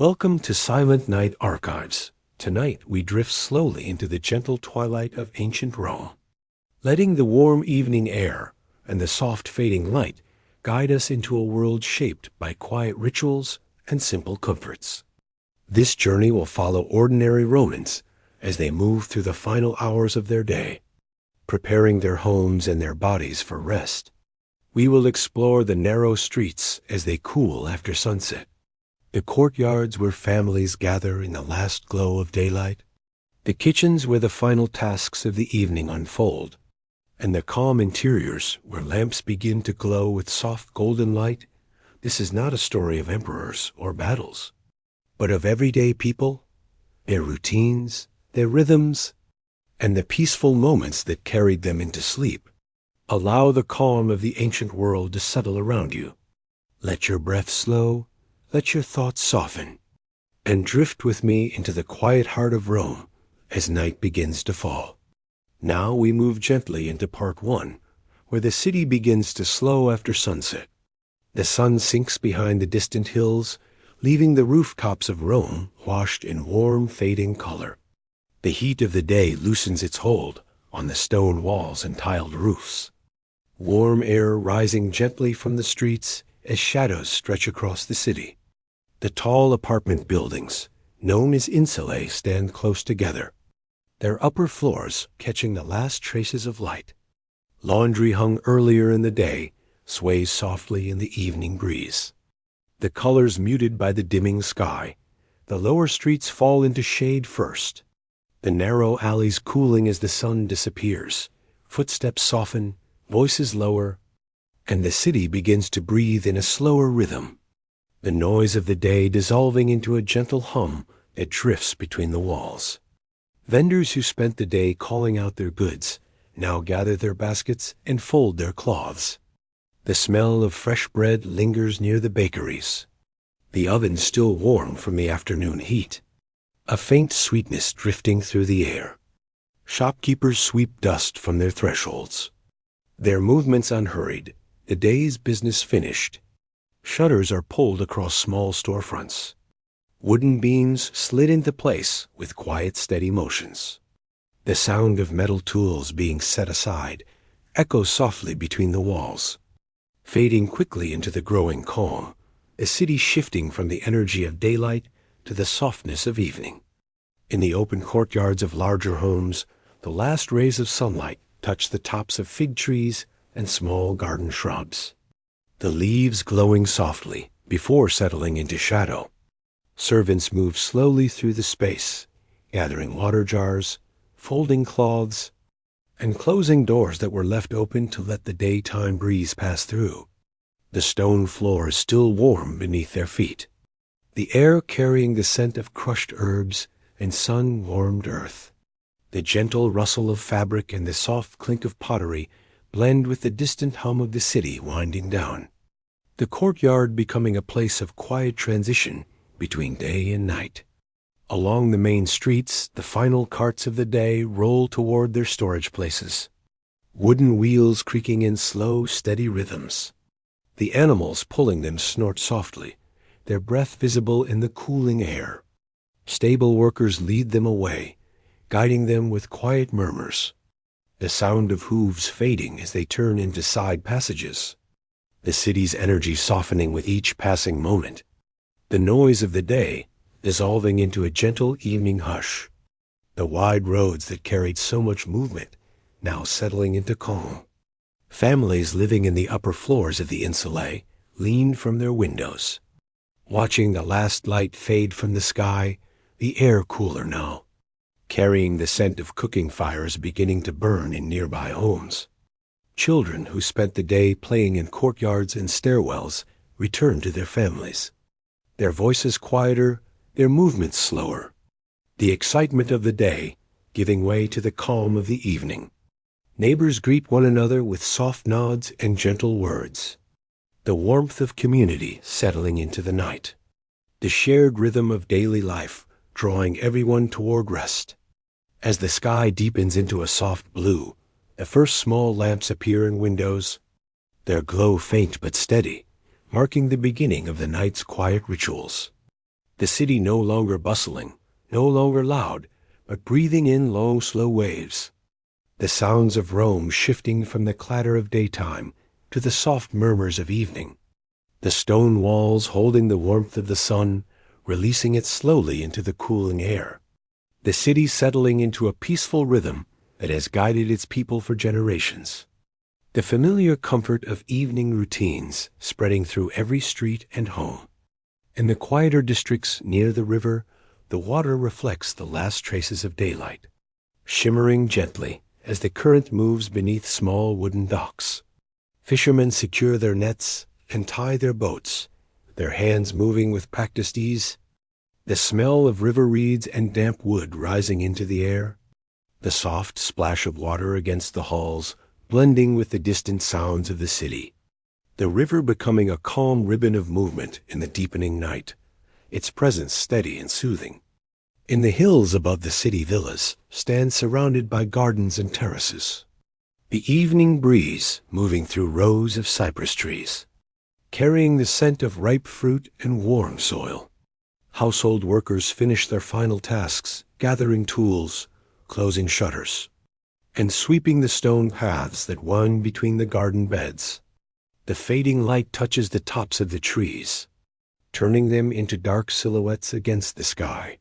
Welcome to Silent Night Archives. Tonight we drift slowly into the gentle twilight of ancient Rome, letting the warm evening air and the soft fading light guide us into a world shaped by quiet rituals and simple comforts. This journey will follow ordinary Romans as they move through the final hours of their day, preparing their homes and their bodies for rest. We will explore the narrow streets as they cool after sunset, the courtyards where families gather in the last glow of daylight, the kitchens where the final tasks of the evening unfold, and the calm interiors where lamps begin to glow with soft golden light. This is not a story of emperors or battles, but of everyday people, their routines, their rhythms, and the peaceful moments that carried them into sleep. Allow the calm of the ancient world to settle around you. Let your breath slow, let your thoughts soften, and drift with me into the quiet heart of Rome as night begins to fall. Now we move gently into part one, where the city begins to slow after sunset. The sun sinks behind the distant hills, leaving the rooftops of Rome washed in warm, fading color. The heat of the day loosens its hold on the stone walls and tiled roofs. Warm air rising gently from the streets as shadows stretch across the city. The tall apartment buildings, known as insulae, stand close together, their upper floors catching the last traces of light. Laundry hung earlier in the day sways softly in the evening breeze. The colors muted by the dimming sky, the lower streets fall into shade first. The narrow alleys cooling as the sun disappears. Footsteps soften, voices lower, and the city begins to breathe in a slower rhythm, the noise of the day dissolving into a gentle hum that drifts between the walls. Vendors who spent the day calling out their goods now gather their baskets and fold their cloths. The smell of fresh bread lingers near the bakeries, the ovens still warm from the afternoon heat, a faint sweetness drifting through the air. Shopkeepers sweep dust from their thresholds, their movements unhurried, the day's business finished. Shutters are pulled across small storefronts. Wooden beams slid into place with quiet, steady motions. The sound of metal tools being set aside echoes softly between the walls, fading quickly into the growing calm, a city shifting from the energy of daylight to the softness of evening. In the open courtyards of larger homes, the last rays of sunlight touch the tops of fig trees and small garden shrubs, the leaves glowing softly before settling into shadow. Servants move slowly through the space, gathering water jars, folding cloths, and closing doors that were left open to let the daytime breeze pass through. The stone floor is still warm beneath their feet, the air carrying the scent of crushed herbs and sun-warmed earth. The gentle rustle of fabric and the soft clink of pottery blend with the distant hum of the city winding down, the courtyard becoming a place of quiet transition between day and night. Along the main streets, the final carts of the day roll toward their storage places, wooden wheels creaking in slow, steady rhythms. The animals pulling them snort softly, their breath visible in the cooling air. Stable workers lead them away, guiding them with quiet murmurs, the sound of hooves fading as they turn into side passages, the city's energy softening with each passing moment, the noise of the day dissolving into a gentle evening hush, the wide roads that carried so much movement now settling into calm. Families living in the upper floors of the insulae lean from their windows, watching the last light fade from the sky, the air cooler now, carrying the scent of cooking fires beginning to burn in nearby homes. Children who spent the day playing in courtyards and stairwells return to their families, their voices quieter, their movements slower, the excitement of the day giving way to the calm of the evening. Neighbors greet one another with soft nods and gentle words, the warmth of community settling into the night, the shared rhythm of daily life drawing everyone toward rest. As the sky deepens into a soft blue, the first small lamps appear in windows, their glow faint but steady, marking the beginning of the night's quiet rituals. The city no longer bustling, no longer loud, but breathing in long, slow waves. The sounds of Rome shifting from the clatter of daytime to the soft murmurs of evening. The stone walls holding the warmth of the sun, releasing it slowly into the cooling air. The city settling into a peaceful rhythm that has guided its people for generations. The familiar comfort of evening routines spreading through every street and home. In the quieter districts near the river, the water reflects the last traces of daylight, shimmering gently as the current moves beneath small wooden docks. Fishermen secure their nets and tie their boats, their hands moving with practiced ease. The smell of river reeds and damp wood rising into the air. The soft splash of water against the hulls, blending with the distant sounds of the city. The river becoming a calm ribbon of movement in the deepening night, its presence steady and soothing. In the hills above the city villas stand surrounded by gardens and terraces. The evening breeze moving through rows of cypress trees, carrying the scent of ripe fruit and warm soil. Household workers finish their final tasks, gathering tools, closing shutters, and sweeping the stone paths that wind between the garden beds. The fading light touches the tops of the trees, turning them into dark silhouettes against the sky.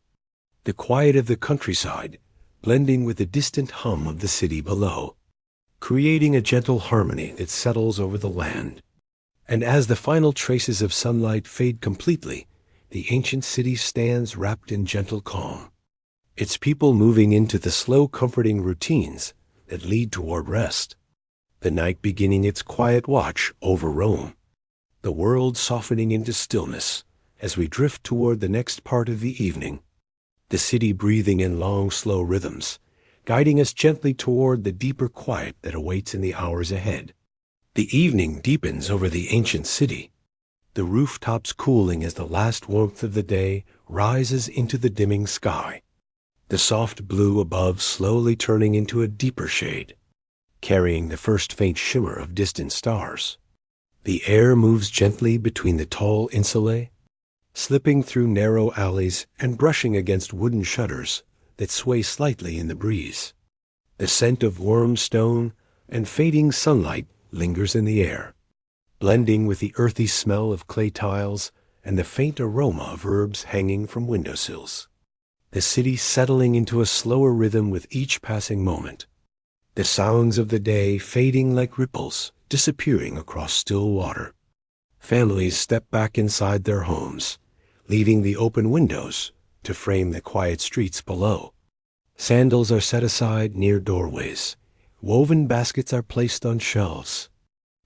The quiet of the countryside blending with the distant hum of the city below, creating a gentle harmony that settles over the land. And as the final traces of sunlight fade completely, the ancient city stands wrapped in gentle calm, its people moving into the slow, comforting routines that lead toward rest. The night beginning its quiet watch over Rome, the world softening into stillness as we drift toward the next part of the evening. The city breathing in long, slow rhythms, guiding us gently toward the deeper quiet that awaits in the hours ahead. The evening deepens over the ancient city, the rooftops cooling as the last warmth of the day rises into the dimming sky, the soft blue above slowly turning into a deeper shade, carrying the first faint shimmer of distant stars. The air moves gently between the tall insulae, slipping through narrow alleys and brushing against wooden shutters that sway slightly in the breeze. The scent of warm stone and fading sunlight lingers in the air, blending with the earthy smell of clay tiles and the faint aroma of herbs hanging from windowsills. The city settling into a slower rhythm with each passing moment. The sounds of the day fading like ripples, disappearing across still water. Families step back inside their homes, leaving the open windows to frame the quiet streets below. Sandals are set aside near doorways. Woven baskets are placed on shelves,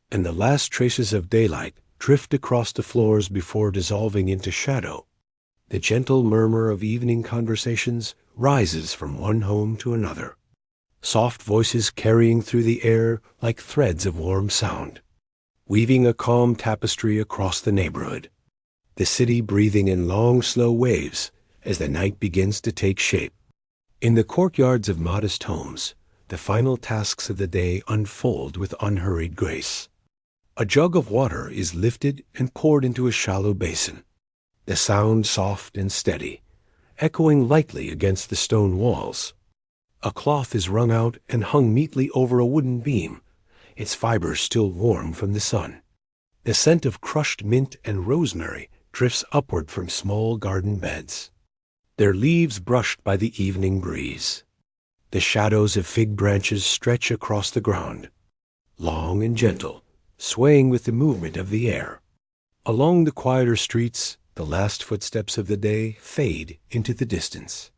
and the last traces of daylight drift across the floors before dissolving into shadow. The gentle murmur of evening conversations rises from one home to another, soft voices carrying through the air like threads of warm sound, weaving a calm tapestry across the neighborhood. The city breathing in long, slow waves as the night begins to take shape. In the courtyards of modest homes, the final tasks of the day unfold with unhurried grace. A jug of water is lifted and poured into a shallow basin, the sound soft and steady, echoing lightly against the stone walls. A cloth is wrung out and hung neatly over a wooden beam, its fibers still warm from the sun. The scent of crushed mint and rosemary drifts upward from small garden beds, their leaves brushed by the evening breeze. The shadows of fig branches stretch across the ground, long and gentle, swaying with the movement of the air. Along the quieter streets, the last footsteps of the day fade into the distance.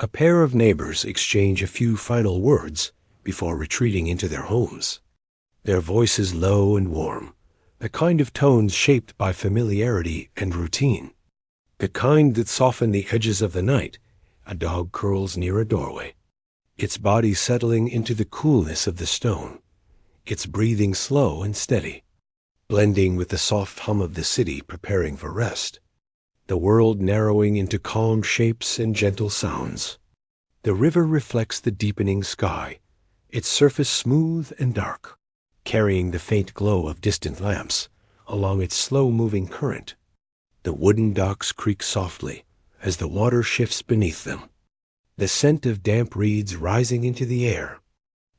A pair of neighbors exchange a few final words before retreating into their homes, their voices low and warm, the kind of tones shaped by familiarity and routine, the kind that soften the edges of the night. A dog curls near a doorway, its body settling into the coolness of the stone, its breathing slow and steady, blending with the soft hum of the city preparing for rest. The world narrowing into calm shapes and gentle sounds. The river reflects the deepening sky, its surface smooth and dark, carrying the faint glow of distant lamps along its slow-moving current. The wooden docks creak softly, as the water shifts beneath them. The scent of damp reeds rising into the air,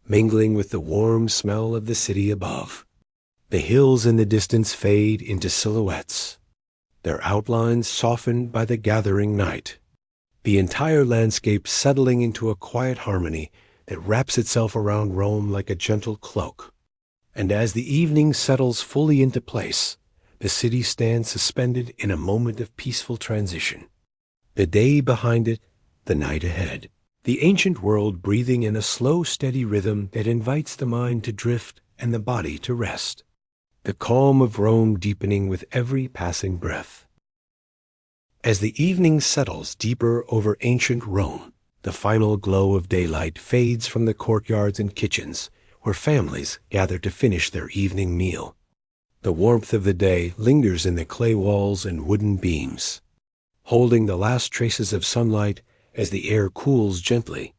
mingling with the warm smell of the city above. The hills in the distance fade into silhouettes, their outlines softened by the gathering night. The entire landscape settling into a quiet harmony that wraps itself around Rome like a gentle cloak. And as the evening settles fully into place, the city stands suspended in a moment of peaceful transition. The day behind it, the night ahead. The ancient world breathing in a slow, steady rhythm that invites the mind to drift and the body to rest. The calm of Rome deepening with every passing breath. As the evening settles deeper over ancient Rome, the final glow of daylight fades from the courtyards and kitchens, where families gather to finish their evening meal. The warmth of the day lingers in the clay walls and wooden beams, holding the last traces of sunlight as the air cools gently.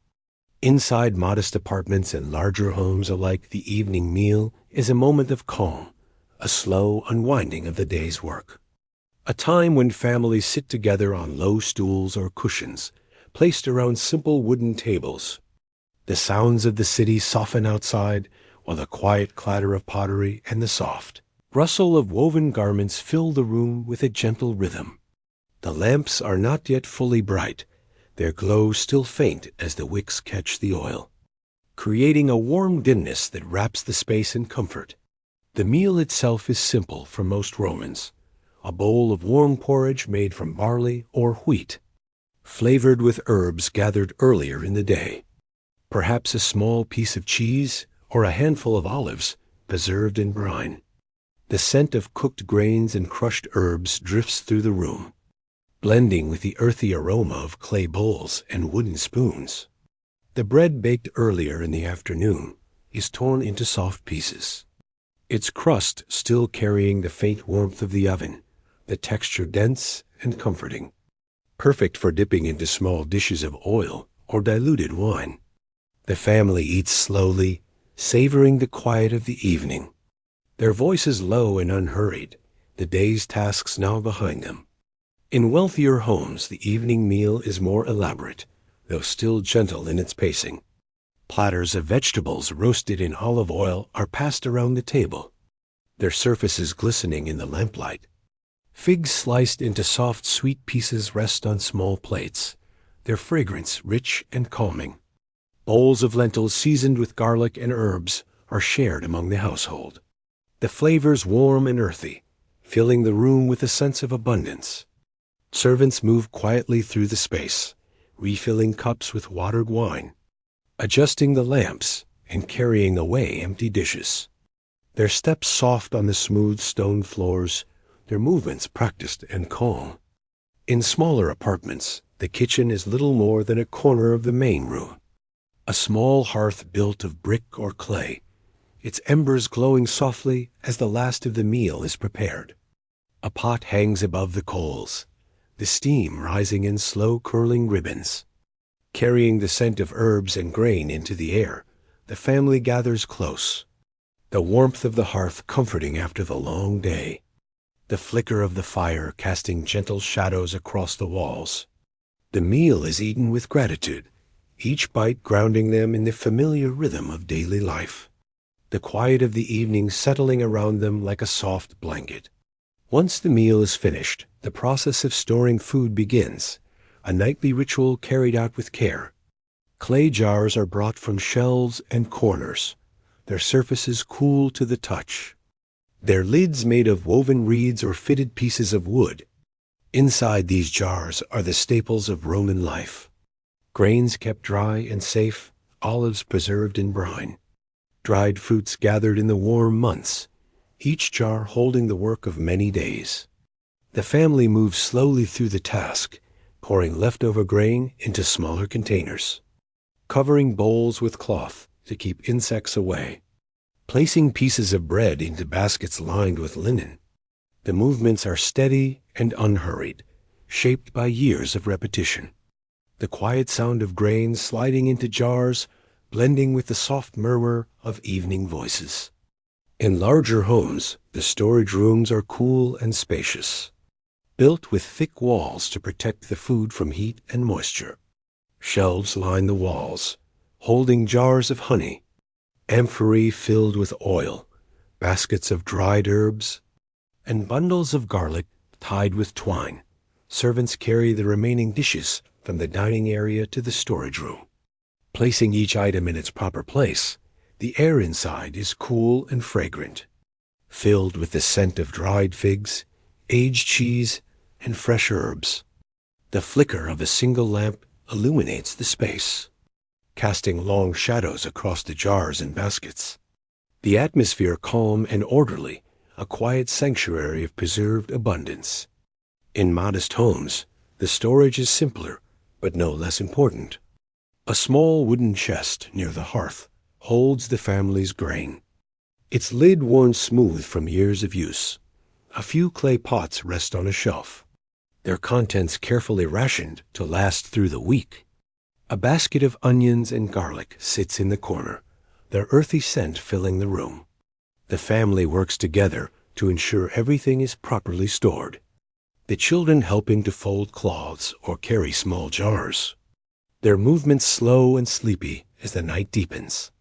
Inside modest apartments and larger homes alike, the evening meal is a moment of calm, a slow unwinding of the day's work. A time when families sit together on low stools or cushions, placed around simple wooden tables. The sounds of the city soften outside, while the quiet clatter of pottery and the soft rustle of woven garments fill the room with a gentle rhythm. The lamps are not yet fully bright, their glow still faint as the wicks catch the oil, creating a warm dimness that wraps the space in comfort. The meal itself is simple for most Romans, a bowl of warm porridge made from barley or wheat, flavored with herbs gathered earlier in the day. Perhaps a small piece of cheese or a handful of olives preserved in brine. The scent of cooked grains and crushed herbs drifts through the room, blending with the earthy aroma of clay bowls and wooden spoons. The bread baked earlier in the afternoon is torn into soft pieces, its crust still carrying the faint warmth of the oven, the texture dense and comforting, perfect for dipping into small dishes of oil or diluted wine. The family eats slowly, savoring the quiet of the evening, their voices low and unhurried, the day's tasks now behind them. In wealthier homes, the evening meal is more elaborate, though still gentle in its pacing. Platters of vegetables roasted in olive oil are passed around the table, their surfaces glistening in the lamplight. Figs sliced into soft, sweet pieces rest on small plates, their fragrance rich and calming. Bowls of lentils seasoned with garlic and herbs are shared among the household, the flavors warm and earthy, filling the room with a sense of abundance. Servants move quietly through the space, refilling cups with watered wine, adjusting the lamps, and carrying away empty dishes. Their steps soft on the smooth stone floors, their movements practiced and calm. In smaller apartments, the kitchen is little more than a corner of the main room, a small hearth built of brick or clay, its embers glowing softly as the last of the meal is prepared. A pot hangs above the coals, the steam rising in slow curling ribbons. Carrying the scent of herbs and grain into the air, the family gathers close, the warmth of the hearth comforting after the long day, the flicker of the fire casting gentle shadows across the walls. The meal is eaten with gratitude, each bite grounding them in the familiar rhythm of daily life, the quiet of the evening settling around them like a soft blanket. Once the meal is finished, the process of storing food begins, a nightly ritual carried out with care. Clay jars are brought from shelves and corners, their surfaces cool to the touch, their lids made of woven reeds or fitted pieces of wood. Inside these jars are the staples of Roman life: grains kept dry and safe, olives preserved in brine, dried fruits gathered in the warm months, each jar holding the work of many days. The family moves slowly through the task, pouring leftover grain into smaller containers, covering bowls with cloth to keep insects away, placing pieces of bread into baskets lined with linen. The movements are steady and unhurried, shaped by years of repetition. The quiet sound of grain sliding into jars, blending with the soft murmur of evening voices. In larger homes, the storage rooms are cool and spacious. built with thick walls to protect the food from heat and moisture. Shelves line the walls, holding jars of honey, amphorae filled with oil, baskets of dried herbs, and bundles of garlic tied with twine. Servants carry the remaining dishes from the dining area to the storage room. Placing each item in its proper place, the air inside is cool and fragrant, filled with the scent of dried figs, aged cheese, and fresh herbs. The flicker of a single lamp illuminates the space, casting long shadows across the jars and baskets. The atmosphere calm and orderly, a quiet sanctuary of preserved abundance. In modest homes, the storage is simpler, but no less important. A small wooden chest near the hearth holds the family's grain, its lid worn smooth from years of use. A few clay pots rest on a shelf, their contents carefully rationed to last through the week. A basket of onions and garlic sits in the corner, their earthy scent filling the room. The family works together to ensure everything is properly stored, the children helping to fold cloths or carry small jars, their movements slow and sleepy as the night deepens,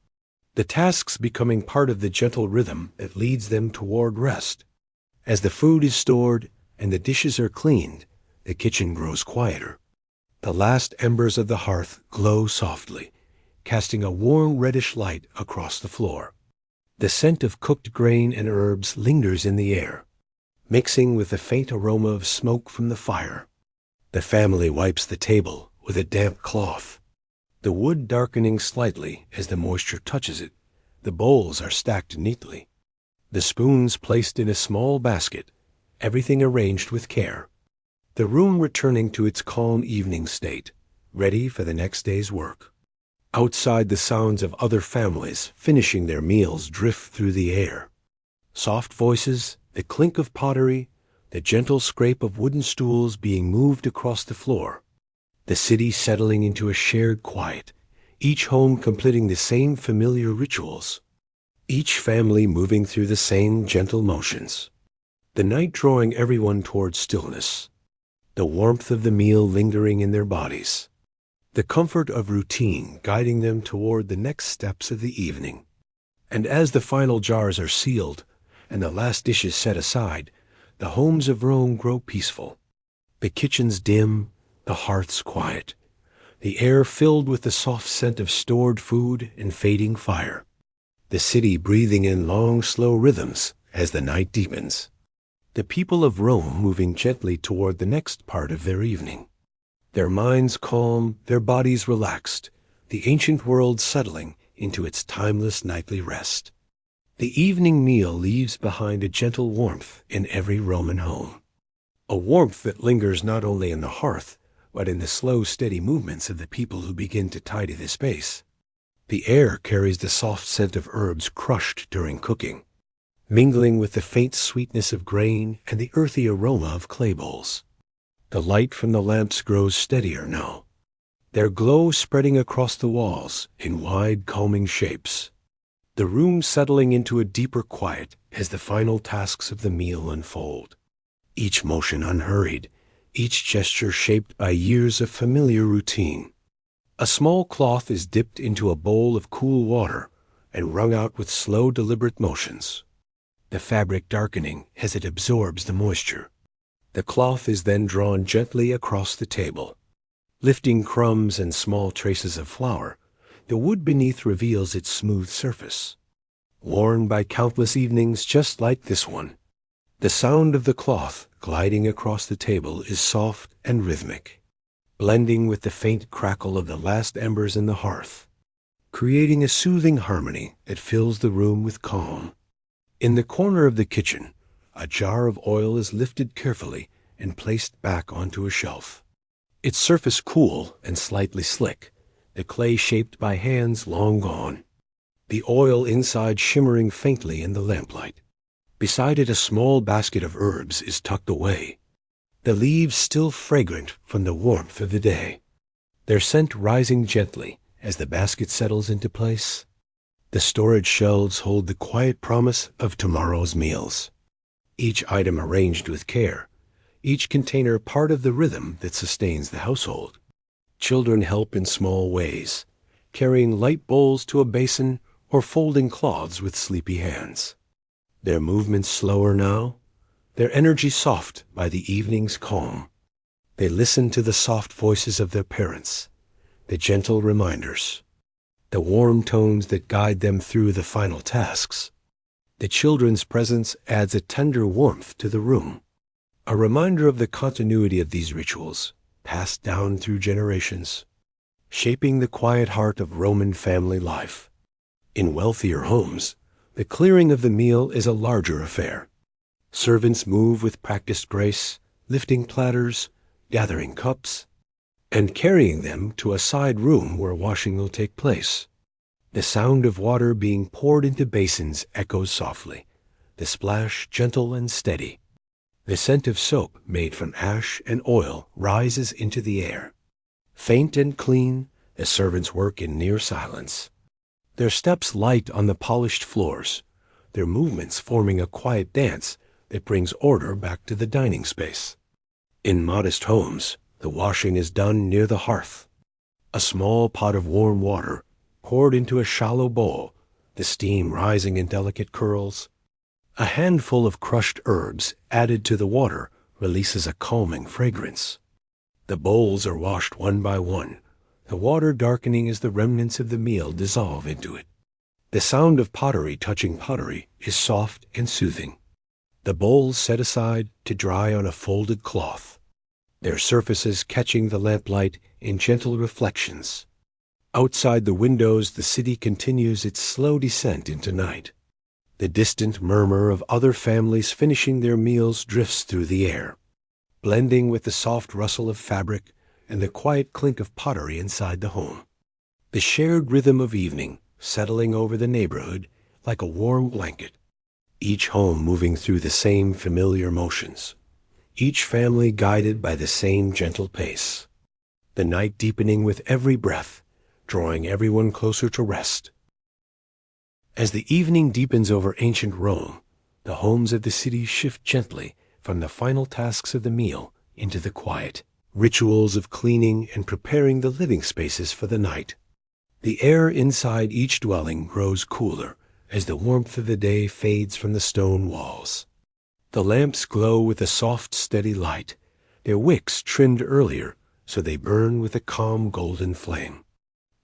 the tasks becoming part of the gentle rhythm that leads them toward rest. As the food is stored and the dishes are cleaned, the kitchen grows quieter. The last embers of the hearth glow softly, casting a warm reddish light across the floor. The scent of cooked grain and herbs lingers in the air, mixing with the faint aroma of smoke from the fire. The family wipes the table with a damp cloth, the wood darkening slightly as the moisture touches it. The bowls are stacked neatly, the spoons placed in a small basket, everything arranged with care. The room returning to its calm evening state, ready for the next day's work. Outside, the sounds of other families finishing their meals drift through the air. Soft voices, the clink of pottery, the gentle scrape of wooden stools being moved across the floor. The city settling into a shared quiet, each home completing the same familiar rituals, each family moving through the same gentle motions. The night drawing everyone toward stillness, the warmth of the meal lingering in their bodies, the comfort of routine guiding them toward the next steps of the evening. And as the final jars are sealed and the last dishes set aside, the homes of Rome grow peaceful. The kitchens dim, the hearths quiet, the air filled with the soft scent of stored food and fading fire. The city breathing in long, slow rhythms as the night deepens. The people of Rome moving gently toward the next part of their evening. Their minds calm, their bodies relaxed, the ancient world settling into its timeless nightly rest. The evening meal leaves behind a gentle warmth in every Roman home. A warmth that lingers not only in the hearth, but in the slow, steady movements of the people who begin to tidy the space. The air carries the soft scent of herbs crushed during cooking, mingling with the faint sweetness of grain and the earthy aroma of clay bowls. The light from the lamps grows steadier now, their glow spreading across the walls in wide, calming shapes. The room settling into a deeper quiet as the final tasks of the meal unfold. Each motion unhurried, each gesture shaped by years of familiar routine. A small cloth is dipped into a bowl of cool water and wrung out with slow, deliberate motions, the fabric darkening as it absorbs the moisture. The cloth is then drawn gently across the table. Lifting crumbs and small traces of flour, the wood beneath reveals its smooth surface, worn by countless evenings just like this one. The sound of the cloth gliding across the table is soft and rhythmic, blending with the faint crackle of the last embers in the hearth, creating a soothing harmony that fills the room with calm. In the corner of the kitchen, a jar of oil is lifted carefully and placed back onto a shelf, its surface cool and slightly slick, the clay shaped by hands long gone, the oil inside shimmering faintly in the lamplight. Beside it, a small basket of herbs is tucked away, the leaves still fragrant from the warmth of the day, their scent rising gently as the basket settles into place. The storage shelves hold the quiet promise of tomorrow's meals, each item arranged with care, each container part of the rhythm that sustains the household. Children help in small ways, carrying light bowls to a basin or folding cloths with sleepy hands. Their movements slower now, their energy soft by the evening's calm. They listen to the soft voices of their parents, the gentle reminders, the warm tones that guide them through the final tasks. The children's presence adds a tender warmth to the room, a reminder of the continuity of these rituals, passed down through generations, shaping the quiet heart of Roman family life. In wealthier homes, the clearing of the meal is a larger affair. Servants move with practiced grace, lifting platters, gathering cups, and carrying them to a side room where washing will take place. The sound of water being poured into basins echoes softly, the splash gentle and steady. The scent of soap made from ash and oil rises into the air. Faint and clean, the servants work in near silence. Their steps light on the polished floors, their movements forming a quiet dance that brings order back to the dining space. In modest homes, the washing is done near the hearth. A small pot of warm water poured into a shallow bowl, the steam rising in delicate curls. A handful of crushed herbs added to the water releases a calming fragrance. The bowls are washed one by one, the water darkening as the remnants of the meal dissolve into it. The sound of pottery touching pottery is soft and soothing. The bowls set aside to dry on a folded cloth, their surfaces catching the lamplight in gentle reflections. Outside the windows, the city continues its slow descent into night. The distant murmur of other families finishing their meals drifts through the air, blending with the soft rustle of fabric and the quiet clink of pottery inside the home. The shared rhythm of evening settling over the neighborhood like a warm blanket, each home moving through the same familiar motions, each family guided by the same gentle pace. The night deepening with every breath, drawing everyone closer to rest. As the evening deepens over ancient Rome, the homes of the city shift gently from the final tasks of the meal into the quiet rituals of cleaning and preparing the living spaces for the night. The air inside each dwelling grows cooler as the warmth of the day fades from the stone walls. The lamps glow with a soft, steady light, their wicks trimmed earlier so they burn with a calm golden flame.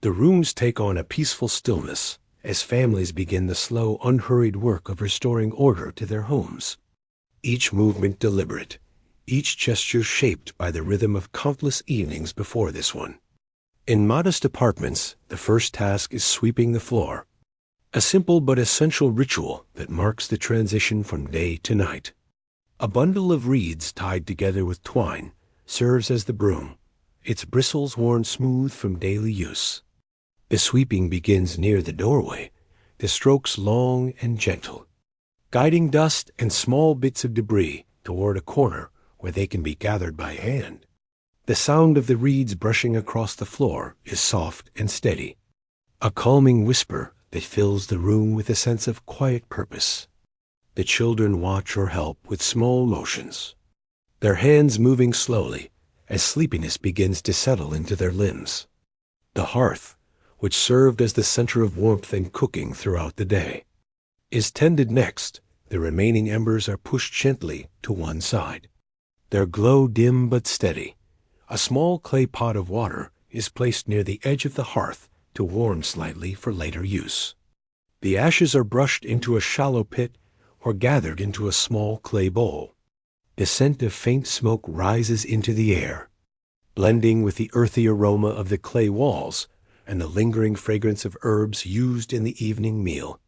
The rooms take on a peaceful stillness as families begin the slow, unhurried work of restoring order to their homes. Each movement deliberate, each gesture shaped by the rhythm of countless evenings before this one. In modest apartments, the first task is sweeping the floor, a simple but essential ritual that marks the transition from day to night. A bundle of reeds tied together with twine serves as the broom, its bristles worn smooth from daily use. The sweeping begins near the doorway, the strokes long and gentle, guiding dust and small bits of debris toward a corner where they can be gathered by hand. The sound of the reeds brushing across the floor is soft and steady, a calming whisper that fills the room with a sense of quiet purpose. The children watch or help with small motions, their hands moving slowly as sleepiness begins to settle into their limbs. The hearth, which served as the center of warmth and cooking throughout the day, is tended next. The remaining embers are pushed gently to one side, their glow dim but steady. A small clay pot of water is placed near the edge of the hearth to warm slightly for later use. The ashes are brushed into a shallow pit or gathered into a small clay bowl. The scent of faint smoke rises into the air, blending with the earthy aroma of the clay walls and the lingering fragrance of herbs used in the evening meal.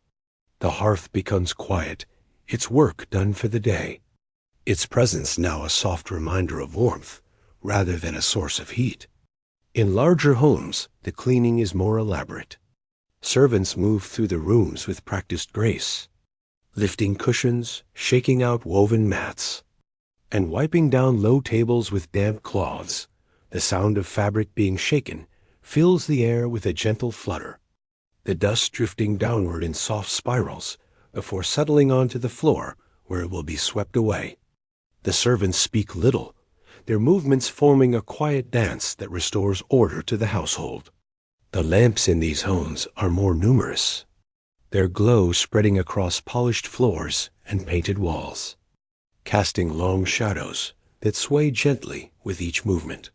The hearth becomes quiet, its work done for the day, its presence now a soft reminder of warmth rather than a source of heat. In larger homes, the cleaning is more elaborate. Servants move through the rooms with practiced grace, lifting cushions, shaking out woven mats, and wiping down low tables with damp cloths. The sound of fabric being shaken fills the air with a gentle flutter, the dust drifting downward in soft spirals before settling onto the floor where it will be swept away. The servants speak little, their movements forming a quiet dance that restores order to the household. The lamps in these homes are more numerous, their glow spreading across polished floors and painted walls, casting long shadows that sway gently with each movement.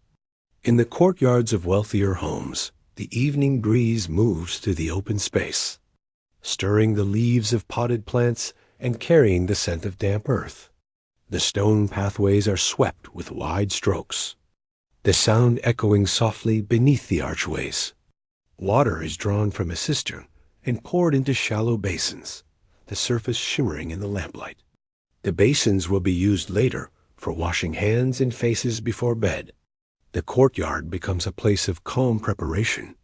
In the courtyards of wealthier homes, the evening breeze moves through the open space, stirring the leaves of potted plants and carrying the scent of damp earth. The stone pathways are swept with wide strokes, the sound echoing softly beneath the archways. Water is drawn from a cistern and poured into shallow basins, the surface shimmering in the lamplight. The basins will be used later for washing hands and faces before bed. The courtyard becomes a place of calm preparation,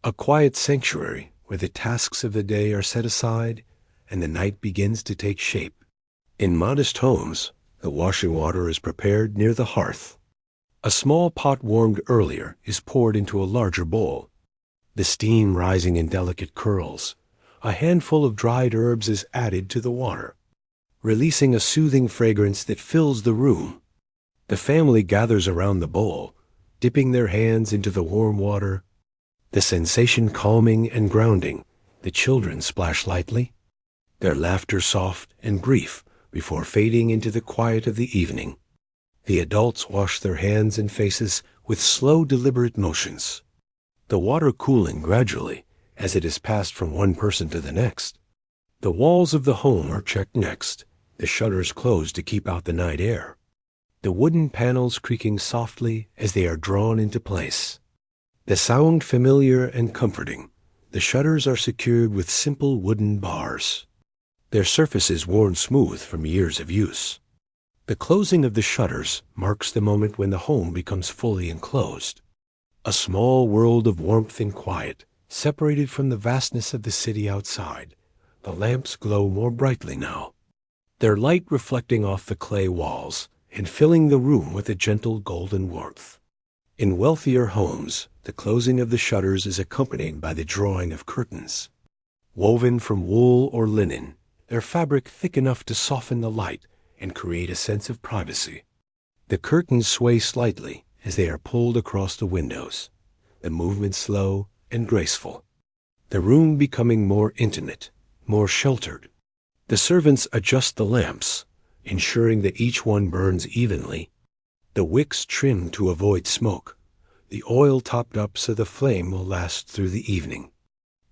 a quiet sanctuary where the tasks of the day are set aside and the night begins to take shape. In modest homes, the washing water is prepared near the hearth. A small pot warmed earlier is poured into a larger bowl, the steam rising in delicate curls. A handful of dried herbs is added to the water, releasing a soothing fragrance that fills the room. The family gathers around the bowl, dipping their hands into the warm water, the sensation calming and grounding. The children splash lightly, their laughter soft and brief before fading into the quiet of the evening. The adults wash their hands and faces with slow, deliberate motions, the water cooling gradually as it is passed from one person to the next. The walls of the home are checked next, the shutters closed to keep out the night air, the wooden panels creaking softly as they are drawn into place. The sound familiar and comforting. The shutters are secured with simple wooden bars, their surfaces worn smooth from years of use. The closing of the shutters marks the moment when the home becomes fully enclosed, a small world of warmth and quiet, separated from the vastness of the city outside. The lamps glow more brightly now, their light reflecting off the clay walls and filling the room with a gentle golden warmth. In wealthier homes, the closing of the shutters is accompanied by the drawing of curtains, woven from wool or linen, their fabric thick enough to soften the light and create a sense of privacy. The curtains sway slightly as they are pulled across the windows, the movement slow and graceful, the room becoming more intimate, more sheltered. The servants adjust the lamps, ensuring that each one burns evenly, the wicks trimmed to avoid smoke, the oil topped up so the flame will last through the evening,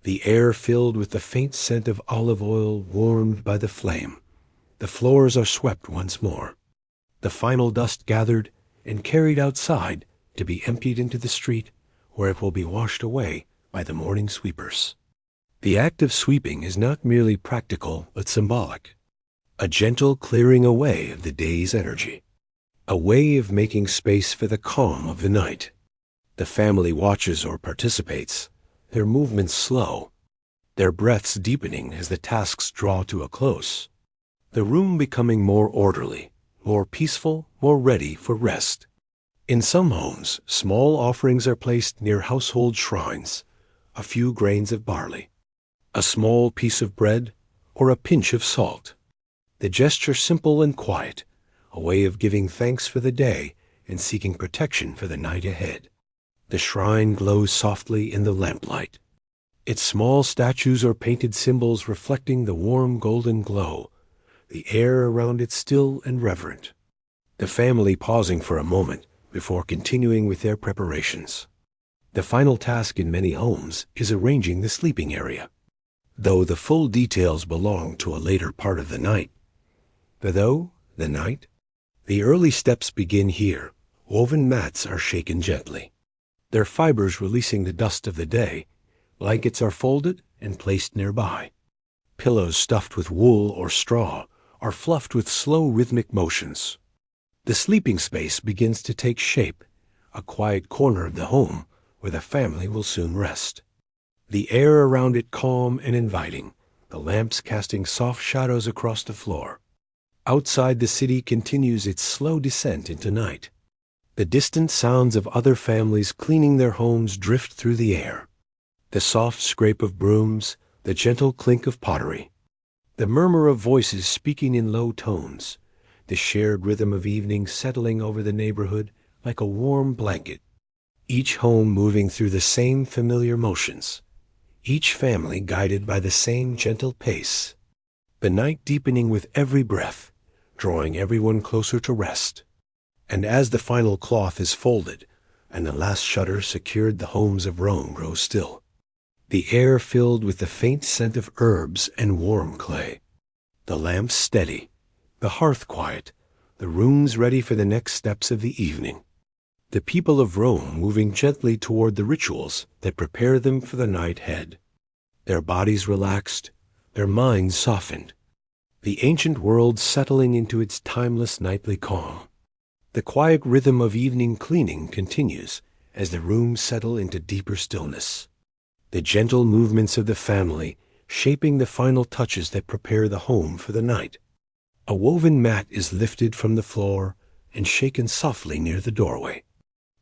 the air filled with the faint scent of olive oil warmed by the flame. The floors are swept once more, the final dust gathered and carried outside to be emptied into the street, where it will be washed away by the morning sweepers. The act of sweeping is not merely practical but symbolic, a gentle clearing away of the day's energy, a way of making space for the calm of the night. The family watches or participates, their movements slow, their breaths deepening as the tasks draw to a close, the room becoming more orderly, more peaceful, more ready for rest. In some homes, small offerings are placed near household shrines, a few grains of barley, a small piece of bread, or a pinch of salt. The gesture simple and quiet, a way of giving thanks for the day and seeking protection for the night ahead. The shrine glows softly in the lamplight, its small statues or painted symbols reflecting the warm golden glow, the air around it still and reverent. The family pausing for a moment before continuing with their preparations. The final task in many homes is arranging the sleeping area, though the full details belong to a later part of the night. The early steps begin here. Woven mats are shaken gently, their fibers releasing the dust of the day. Blankets are folded and placed nearby. Pillows stuffed with wool or straw are fluffed with slow rhythmic motions. The sleeping space begins to take shape, a quiet corner of the home where the family will soon rest. The air around it calm and inviting, the lamps casting soft shadows across the floor. Outside, the city continues its slow descent into night. The distant sounds of other families cleaning their homes drift through the air. The soft scrape of brooms, the gentle clink of pottery, the murmur of voices speaking in low tones, the shared rhythm of evening settling over the neighborhood like a warm blanket, each home moving through the same familiar motions, each family guided by the same gentle pace, the night deepening with every breath, drawing everyone closer to rest. And as the final cloth is folded and the last shutter secured, the homes of Rome grow still, the air filled with the faint scent of herbs and warm clay, the lamps steady, the hearth quiet, the rooms ready for the next steps of the evening. The people of Rome moving gently toward the rituals that prepare them for the night ahead. Their bodies relaxed, their minds softened, the ancient world settling into its timeless nightly calm. The quiet rhythm of evening cleaning continues as the rooms settle into deeper stillness. The gentle movements of the family shaping the final touches that prepare the home for the night. A woven mat is lifted from the floor and shaken softly near the doorway,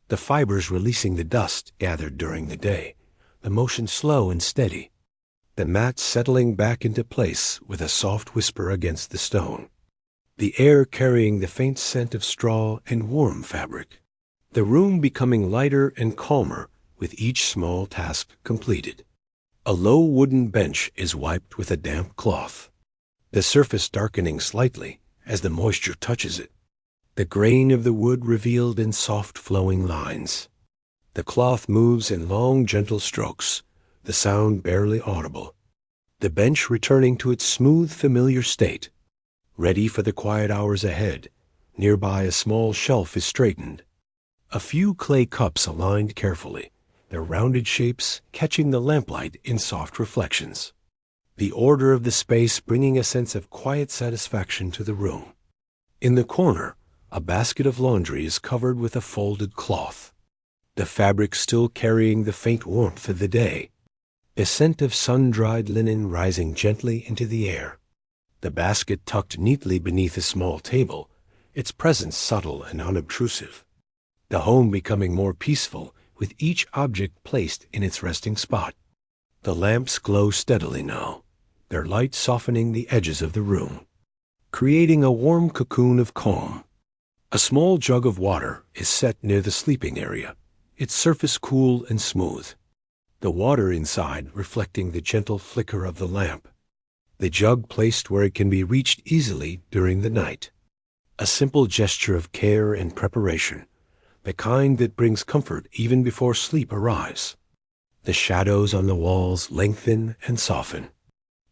the fibers releasing the dust gathered during the day, the motion slow and steady, the mat settling back into place with a soft whisper against the stone, the air carrying the faint scent of straw and warm fabric, the room becoming lighter and calmer with each small task completed. A low wooden bench is wiped with a damp cloth, the surface darkening slightly as the moisture touches it, the grain of the wood revealed in soft flowing lines. The cloth moves in long gentle strokes, the sound barely audible, the bench returning to its smooth familiar state. Ready for the quiet hours ahead, nearby a small shelf is straightened. A few clay cups aligned carefully, their rounded shapes catching the lamplight in soft reflections. The order of the space bringing a sense of quiet satisfaction to the room. In the corner, a basket of laundry is covered with a folded cloth, the fabric still carrying the faint warmth of the day, the scent of sun-dried linen rising gently into the air. The basket tucked neatly beneath a small table, its presence subtle and unobtrusive. The home becoming more peaceful with each object placed in its resting spot. The lamps glow steadily now, their light softening the edges of the room, creating a warm cocoon of calm. A small jug of water is set near the sleeping area, its surface cool and smooth, the water inside reflecting the gentle flicker of the lamp, the jug placed where it can be reached easily during the night. A simple gesture of care and preparation, the kind that brings comfort even before sleep arrives. The shadows on the walls lengthen and soften,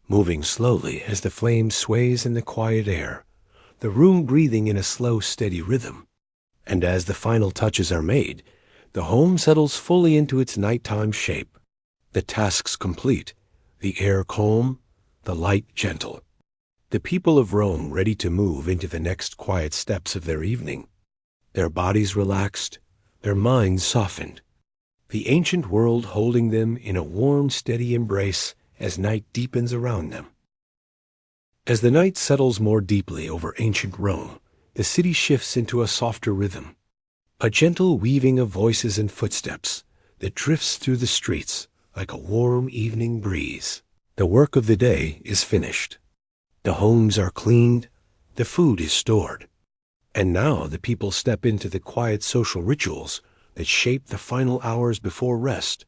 moving slowly as the flame sways in the quiet air, the room breathing in a slow, steady rhythm. And as the final touches are made, the home settles fully into its nighttime shape, the tasks complete, the air calm, the light gentle. The people of Rome ready to move into the next quiet steps of their evening, their bodies relaxed, their minds softened, the ancient world holding them in a warm, steady embrace as night deepens around them. As the night settles more deeply over ancient Rome, the city shifts into a softer rhythm, a gentle weaving of voices and footsteps that drifts through the streets like a warm evening breeze. The work of the day is finished. The homes are cleaned, the food is stored, and now the people step into the quiet social rituals that shape the final hours before rest.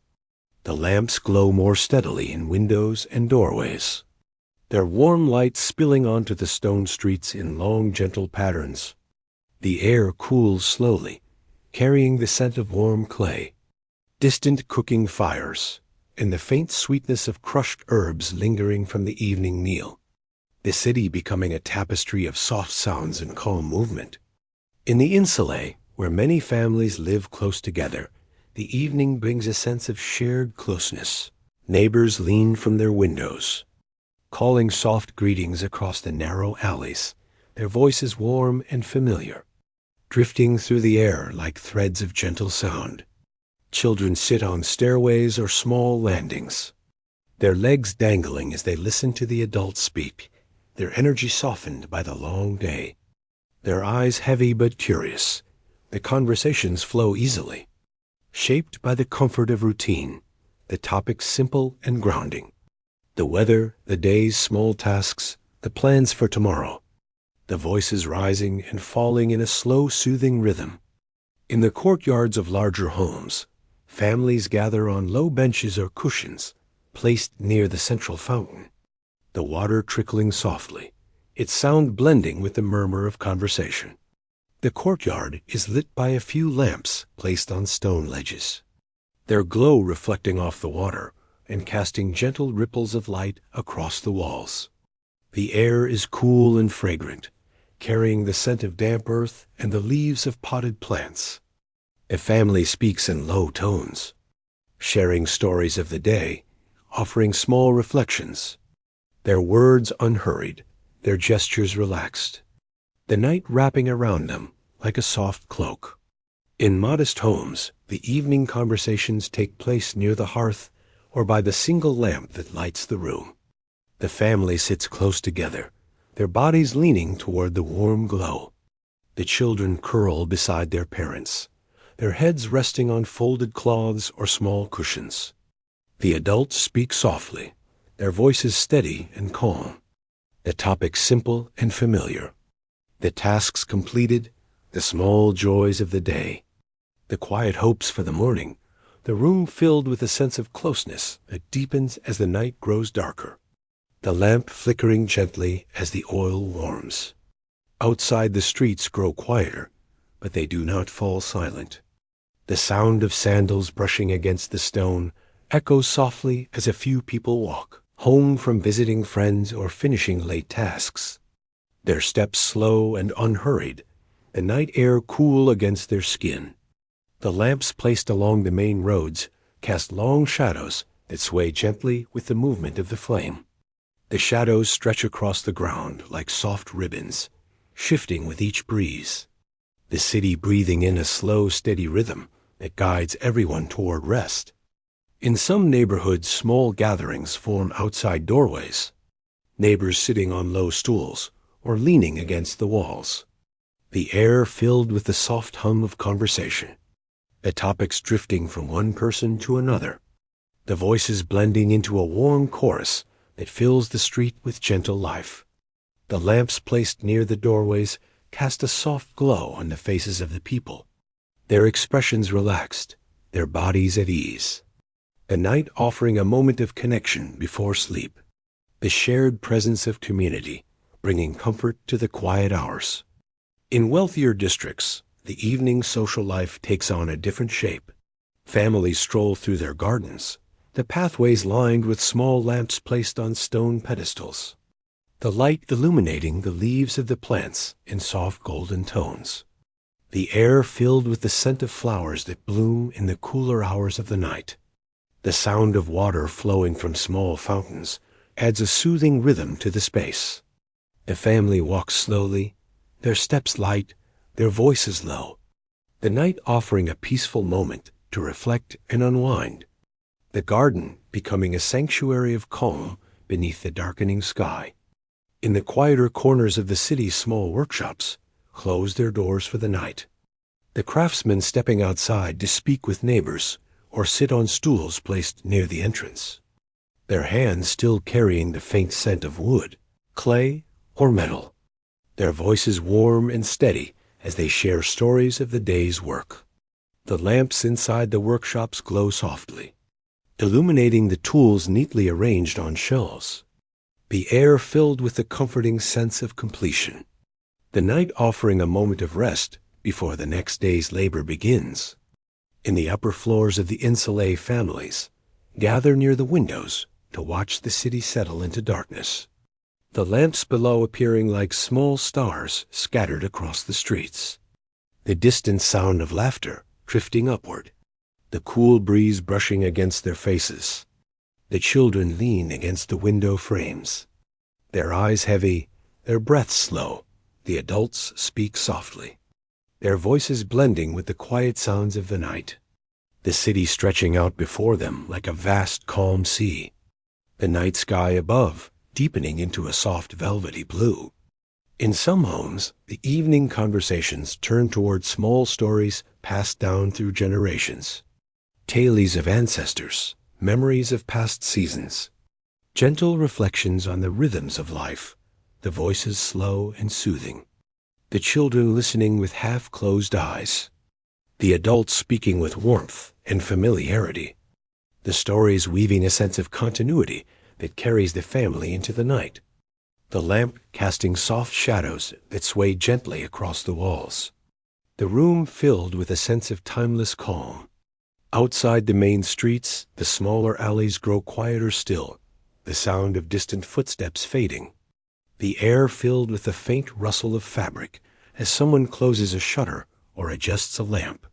The lamps glow more steadily in windows and doorways, their warm light spilling onto the stone streets in long, gentle patterns. The air cools slowly, carrying the scent of warm clay, distant cooking fires, and the faint sweetness of crushed herbs lingering from the evening meal. The city becoming a tapestry of soft sounds and calm movement. In the insulae, where many families live close together, the evening brings a sense of shared closeness. Neighbors lean from their windows, calling soft greetings across the narrow alleys, their voices warm and familiar, drifting through the air like threads of gentle sound. Children sit on stairways or small landings, their legs dangling as they listen to the adults speak, their energy softened by the long day, their eyes heavy but curious. The conversations flow easily, shaped by the comfort of routine, the topics simple and grounding. The weather, the day's small tasks, the plans for tomorrow. the voices rising and falling in a slow, soothing rhythm. In the courtyards of larger homes, families gather on low benches or cushions placed near the central fountain, the water trickling softly, its sound blending with the murmur of conversation. The courtyard is lit by a few lamps placed on stone ledges, their glow reflecting off the water and casting gentle ripples of light across the walls. The air is cool and fragrant, carrying the scent of damp earth and the leaves of potted plants. A family speaks in low tones, sharing stories of the day, offering small reflections, their words unhurried, their gestures relaxed, the night wrapping around them like a soft cloak. In modest homes, the evening conversations take place near the hearth or by the single lamp that lights the room. The family sits close together, their bodies leaning toward the warm glow. The children curl beside their parents, their heads resting on folded cloths or small cushions. The adults speak softly, their voices steady and calm. The topics simple and familiar. The tasks completed, the small joys of the day, the quiet hopes for the morning, the room filled with a sense of closeness that deepens as the night grows darker, the lamp flickering gently as the oil warms. Outside the streets grow quieter, but they do not fall silent. The sound of sandals brushing against the stone echoes softly as a few people walk, home from visiting friends or finishing late tasks. Their steps slow and unhurried, the night air cool against their skin. The lamps placed along the main roads cast long shadows that sway gently with the movement of the flame. The shadows stretch across the ground like soft ribbons, shifting with each breeze. The city breathing in a slow, steady rhythm that guides everyone toward rest. In some neighborhoods, small gatherings form outside doorways, neighbors sitting on low stools or leaning against the walls. The air filled with the soft hum of conversation, the topics drifting from one person to another, the voices blending into a warm chorus that fills the street with gentle life. The lamps placed near the doorways cast a soft glow on the faces of the people, their expressions relaxed, their bodies at ease. The night offering a moment of connection before sleep, the shared presence of community, bringing comfort to the quiet hours. In wealthier districts, the evening social life takes on a different shape. Families stroll through their gardens, the pathways lined with small lamps placed on stone pedestals, the light illuminating the leaves of the plants in soft golden tones. The air filled with the scent of flowers that bloom in the cooler hours of the night. The sound of water flowing from small fountains adds a soothing rhythm to the space. The family walks slowly, their steps light, their voices low, the night offering a peaceful moment to reflect and unwind. The garden becoming a sanctuary of calm beneath the darkening sky. In the quieter corners of the city's small workshops, close their doors for the night. The craftsmen stepping outside to speak with neighbors or sit on stools placed near the entrance, their hands still carrying the faint scent of wood, clay, or metal, their voices warm and steady as they share stories of the day's work. The lamps inside the workshops glow softly, illuminating the tools neatly arranged on shelves. The air filled with the comforting sense of completion, the night offering a moment of rest before the next day's labor begins. In the upper floors of the Insulet families, gather near the windows to watch the city settle into darkness, the lamps below appearing like small stars scattered across the streets. The distant sound of laughter drifting upward, the cool breeze brushing against their faces. The children lean against the window frames, their eyes heavy, their breaths slow. The adults speak softly, their voices blending with the quiet sounds of the night. The city stretching out before them like a vast calm sea, the night sky above deepening into a soft velvety blue. In some homes, the evening conversations turn toward small stories passed down through generations, tales of ancestors, memories of past seasons, gentle reflections on the rhythms of life, the the voices slow and soothing, the children listening with half-closed eyes, the adults speaking with warmth and familiarity, the stories weaving a sense of continuity that carries the family into the night, the lamp casting soft shadows that sway gently across the walls, the room filled with a sense of timeless calm. Outside the main streets, the smaller alleys grow quieter still, the sound of distant footsteps fading, the air filled with the faint rustle of fabric as someone closes a shutter or adjusts a lamp,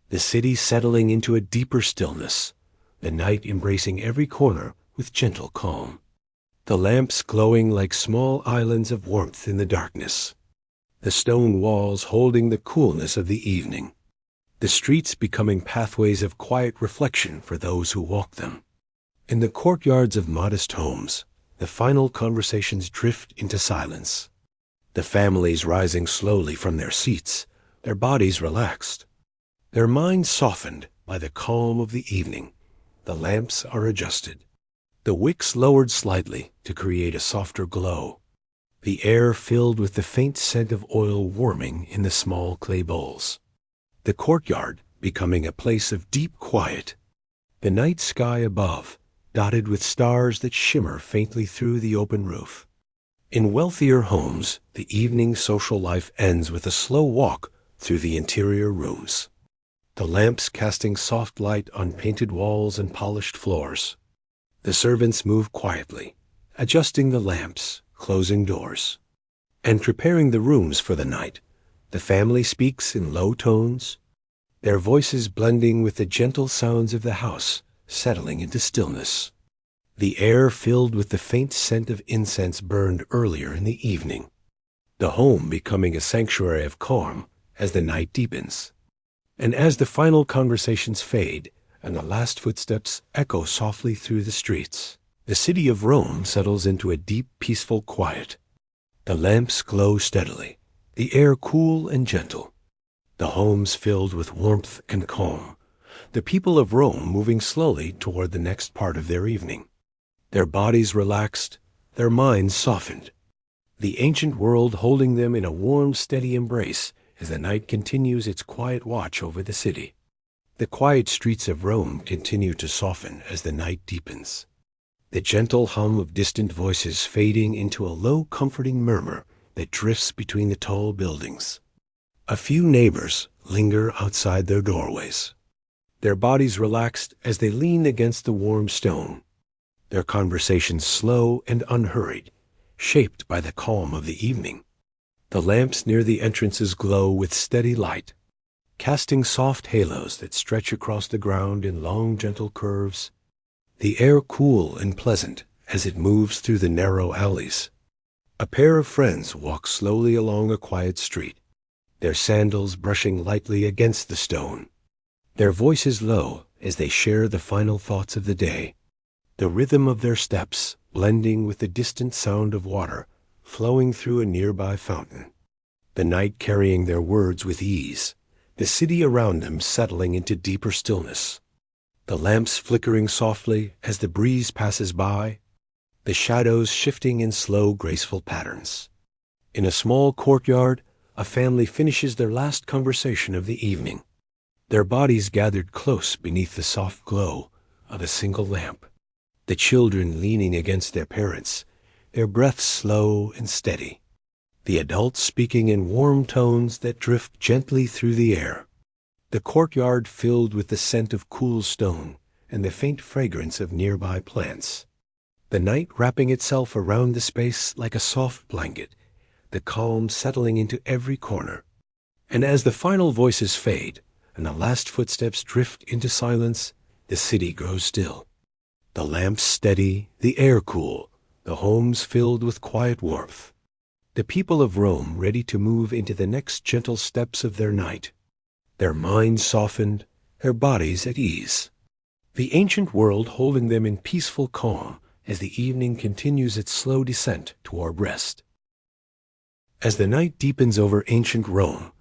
the city settling into a deeper stillness, the night embracing every corner with gentle calm, the lamps glowing like small islands of warmth in the darkness, the stone walls holding the coolness of the evening, the streets becoming pathways of quiet reflection for those who walk them. In the courtyards of modest homes, the final conversations drift into silence, the families rising slowly from their seats, their bodies relaxed, their minds softened by the calm of the evening. The lamps are adjusted, the wicks lowered slightly to create a softer glow, the air filled with the faint scent of oil warming in the small clay bowls, the courtyard becoming a place of deep quiet, the night sky above dotted with stars that shimmer faintly through the open roof. In wealthier homes, the evening social life ends with a slow walk through the interior rooms, the lamps casting soft light on painted walls and polished floors. The servants move quietly, adjusting the lamps, closing doors, and preparing the rooms for the night. The family speaks in low tones, their voices blending with the gentle sounds of the house, settling into stillness. The air filled with the faint scent of incense burned earlier in the evening, the home becoming a sanctuary of calm as the night deepens. And as the final conversations fade and the last footsteps echo softly through the streets, the city of Rome settles into a deep, peaceful quiet. The lamps glow steadily, the air cool and gentle, the homes filled with warmth and calm, the people of Rome moving slowly toward the next part of their evening, their bodies relaxed, their minds softened, the ancient world holding them in a warm, steady embrace as the night continues its quiet watch over the city. The quiet streets of Rome continue to soften as the night deepens, the gentle hum of distant voices fading into a low, comforting murmur that drifts between the tall buildings. A few neighbors linger outside their doorways, their bodies relaxed as they lean against the warm stone, their conversations slow and unhurried, shaped by the calm of the evening. The lamps near the entrances glow with steady light, casting soft halos that stretch across the ground in long, gentle curves, the air cool and pleasant as it moves through the narrow alleys. A pair of friends walk slowly along a quiet street, their sandals brushing lightly against the stone, their voices low as they share the final thoughts of the day, the rhythm of their steps blending with the distant sound of water flowing through a nearby fountain, the night carrying their words with ease, the city around them settling into deeper stillness, the lamps flickering softly as the breeze passes by, the shadows shifting in slow, graceful patterns. In a small courtyard, a family finishes their last conversation of the evening, their bodies gathered close beneath the soft glow of a single lamp, the children leaning against their parents, their breaths slow and steady, the adults speaking in warm tones that drift gently through the air, the courtyard filled with the scent of cool stone and the faint fragrance of nearby plants, the night wrapping itself around the space like a soft blanket, the calm settling into every corner. And as the final voices fade and the last footsteps drift into silence, the city grows still, the lamps steady, the air cool, the homes filled with quiet warmth, the people of Rome ready to move into the next gentle steps of their night, their minds softened, their bodies at ease, the ancient world holding them in peaceful calm as the evening continues its slow descent toward rest. As the night deepens over ancient Rome,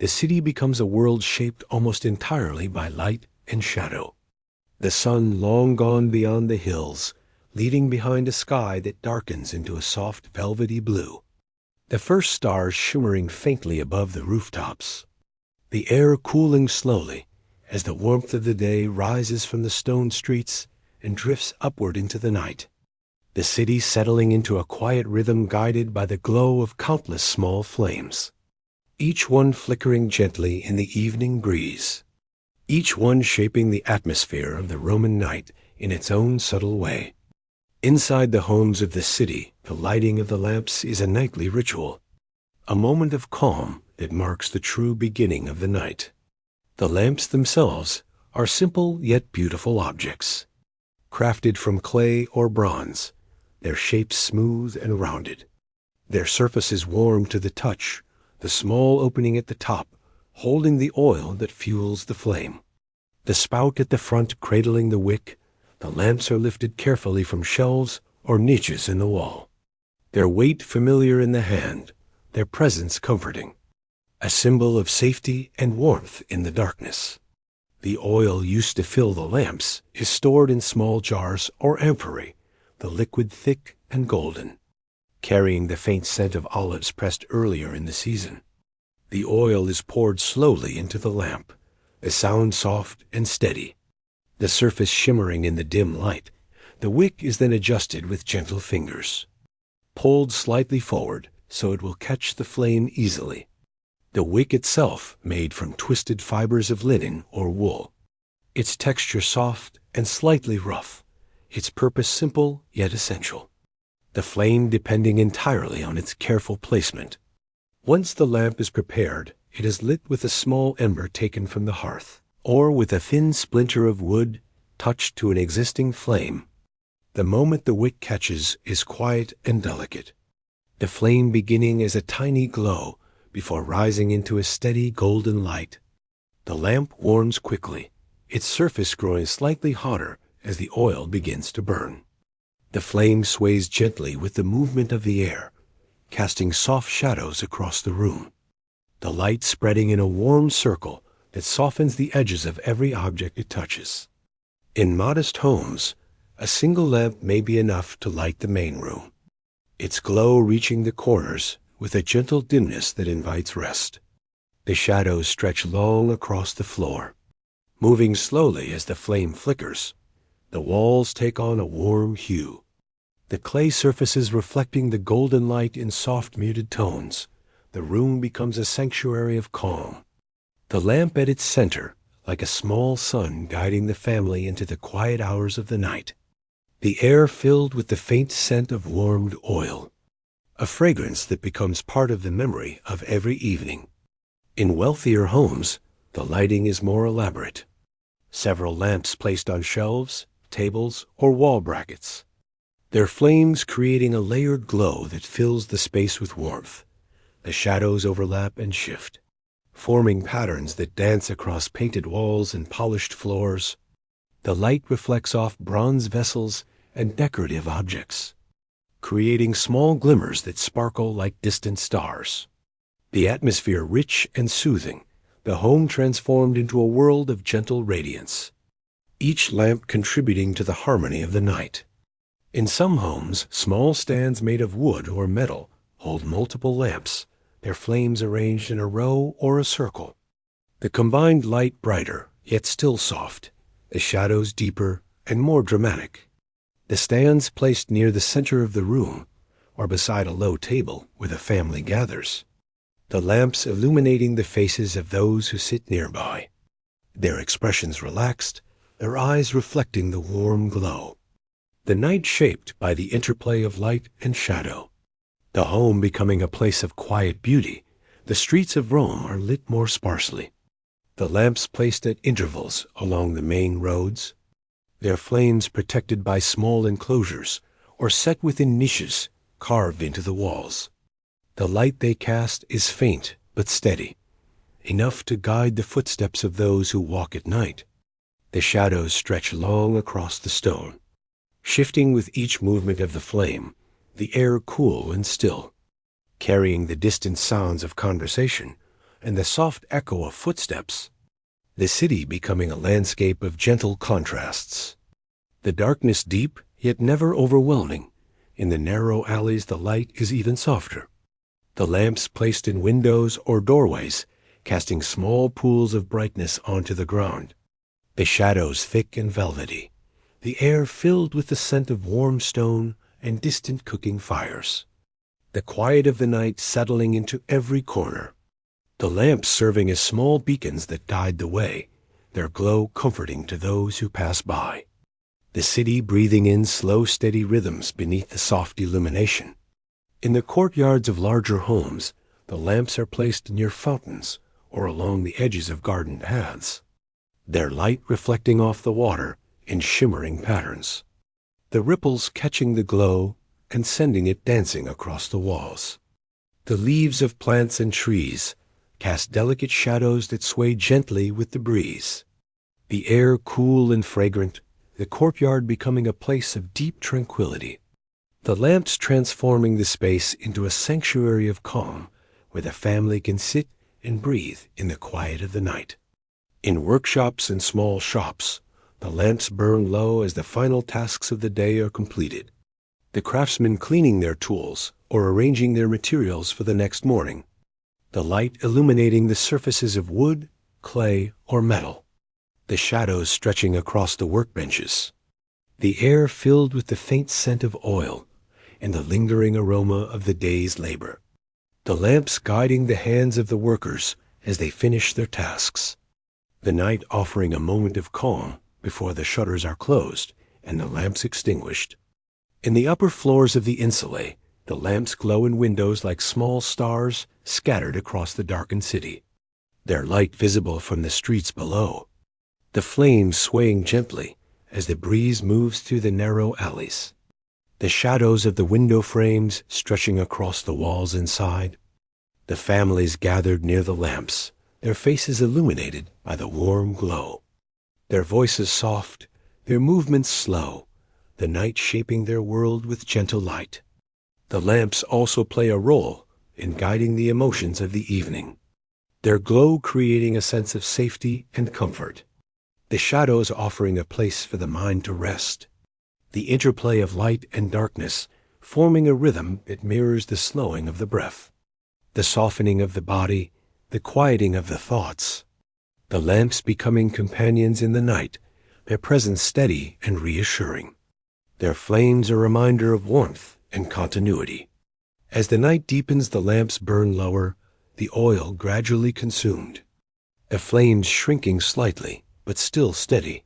the city becomes a world shaped almost entirely by light and shadow. The sun long gone beyond the hills, leading behind a sky that darkens into a soft velvety blue. the first stars shimmering faintly above the rooftops. The air cooling slowly as the warmth of the day rises from the stone streets and drifts upward into the night. The city settling into a quiet rhythm guided by the glow of countless small flames, each one flickering gently in the evening breeze, each one shaping the atmosphere of the Roman night in its own subtle way. Inside the homes of the city, the lighting of the lamps is a nightly ritual, a moment of calm that marks the true beginning of the night. The lamps themselves are simple yet beautiful objects, crafted from clay or bronze, their shapes smooth and rounded, their surfaces warm to the touch, the small opening at the top holding the oil that fuels the flame, the spout at the front cradling the wick. The lamps are lifted carefully from shelves or niches in the wall, their weight familiar in the hand, their presence comforting, a symbol of safety and warmth in the darkness. The oil used to fill the lamps is stored in small jars or amphorae, the liquid thick and golden, carrying the faint scent of olives pressed earlier in the season. The oil is poured slowly into the lamp, the sound soft and steady, the surface shimmering in the dim light. The wick is then adjusted with gentle fingers, pulled slightly forward so it will catch the flame easily. The wick itself made from twisted fibers of linen or wool, its texture soft and slightly rough, its purpose simple yet essential, the flame depending entirely on its careful placement. Once the lamp is prepared, it is lit with a small ember taken from the hearth, or with a thin splinter of wood touched to an existing flame. The moment the wick catches is quiet and delicate, the flame beginning as a tiny glow before rising into a steady golden light. The lamp warms quickly, its surface growing slightly hotter as the oil begins to burn. The flame sways gently with the movement of the air, casting soft shadows across the room, the light spreading in a warm circle that softens the edges of every object it touches. In modest homes, a single lamp may be enough to light the main room, its glow reaching the corners with a gentle dimness that invites rest. The shadows stretch long across the floor, moving slowly as the flame flickers. The walls take on a warm hue, the clay surfaces reflecting the golden light in soft muted tones. The room becomes a sanctuary of calm, the lamp at its center, like a small sun guiding the family into the quiet hours of the night. The air filled with the faint scent of warmed oil, a fragrance that becomes part of the memory of every evening. In wealthier homes, the lighting is more elaborate. Several lamps placed on shelves, tables, or wall brackets, their flames creating a layered glow that fills the space with warmth. The shadows overlap and shift, forming patterns that dance across painted walls and polished floors. The light reflects off bronze vessels and decorative objects, creating small glimmers that sparkle like distant stars. The atmosphere rich and soothing, the home transformed into a world of gentle radiance, each lamp contributing to the harmony of the night. In some homes, small stands made of wood or metal hold multiple lamps, their flames arranged in a row or a circle. The combined light brighter, yet still soft, the shadows deeper and more dramatic. The stands placed near the center of the room or beside a low table where the family gathers, the lamps illuminating the faces of those who sit nearby, their expressions relaxed, their eyes reflecting the warm glow. The night shaped by the interplay of light and shadow, the home becoming a place of quiet beauty. The streets of Rome are lit more sparsely, the lamps placed at intervals along the main roads, their flames protected by small enclosures or set within niches carved into the walls. The light they cast is faint but steady, enough to guide the footsteps of those who walk at night. The shadows stretch long across the stone, shifting with each movement of the flame, the air cool and still, carrying the distant sounds of conversation and the soft echo of footsteps. The city becoming a landscape of gentle contrasts. The darkness deep, yet never overwhelming. In the narrow alleys the light is even softer, The lamps placed in windows or doorways, casting small pools of brightness onto the ground. The shadows thick and velvety, the air filled with the scent of warm stone and distant cooking fires. The quiet of the night settling into every corner. The lamps serving as small beacons that guide the way, their glow comforting to those who pass by. The city breathing in slow, steady rhythms beneath the soft illumination. In the courtyards of larger homes, the lamps are placed near fountains or along the edges of garden paths, their light reflecting off the water in shimmering patterns, the ripples catching the glow and sending it dancing across the walls. The leaves of plants and trees cast delicate shadows that sway gently with the breeze. The air cool and fragrant, the courtyard becoming a place of deep tranquility. The lamps transforming the space into a sanctuary of calm where the family can sit and breathe in the quiet of the night. In workshops and small shops, the lamps burn low as the final tasks of the day are completed. The craftsmen cleaning their tools or arranging their materials for the next morning. The light illuminating the surfaces of wood, clay, or metal. The shadows stretching across the workbenches. The air filled with the faint scent of oil and the lingering aroma of the day's labor. The lamps guiding the hands of the workers as they finish their tasks. The night offering a moment of calm before the shutters are closed and the lamps extinguished. In the upper floors of the insulae, the lamps glow in windows like small stars scattered across the darkened city, their light visible from the streets below. The flames swaying gently as the breeze moves through the narrow alleys. The shadows of the window frames stretching across the walls inside. The families gathered near the lamps, their faces illuminated by the warm glow. Their voices soft, their movements slow, the night shaping their world with gentle light. The lamps also play a role in guiding the emotions of the evening, their glow creating a sense of safety and comfort. The shadows offering a place for the mind to rest. The interplay of light and darkness forming a rhythm that mirrors the slowing of the breath, the softening of the body, the quieting of the thoughts. The lamps becoming companions in the night, their presence steady and reassuring. Their flames a reminder of warmth and continuity. As the night deepens, the lamps burn lower, the oil gradually consumed. The flames shrinking slightly, but still steady.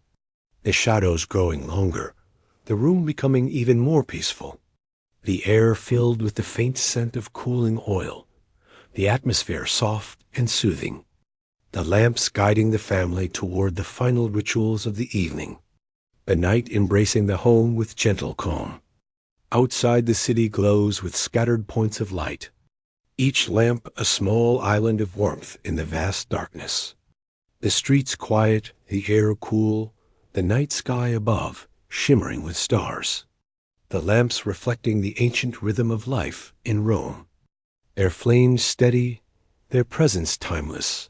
The shadows growing longer, the room becoming even more peaceful. The air filled with the faint scent of cooling oil, the atmosphere soft and soothing. The lamps guiding the family toward the final rituals of the evening. The night embracing the home with gentle calm. Outside the city glows with scattered points of light, each lamp a small island of warmth in the vast darkness. The streets quiet, the air cool, the night sky above shimmering with stars. The lamps reflecting the ancient rhythm of life in Rome. Their flames steady, their presence timeless.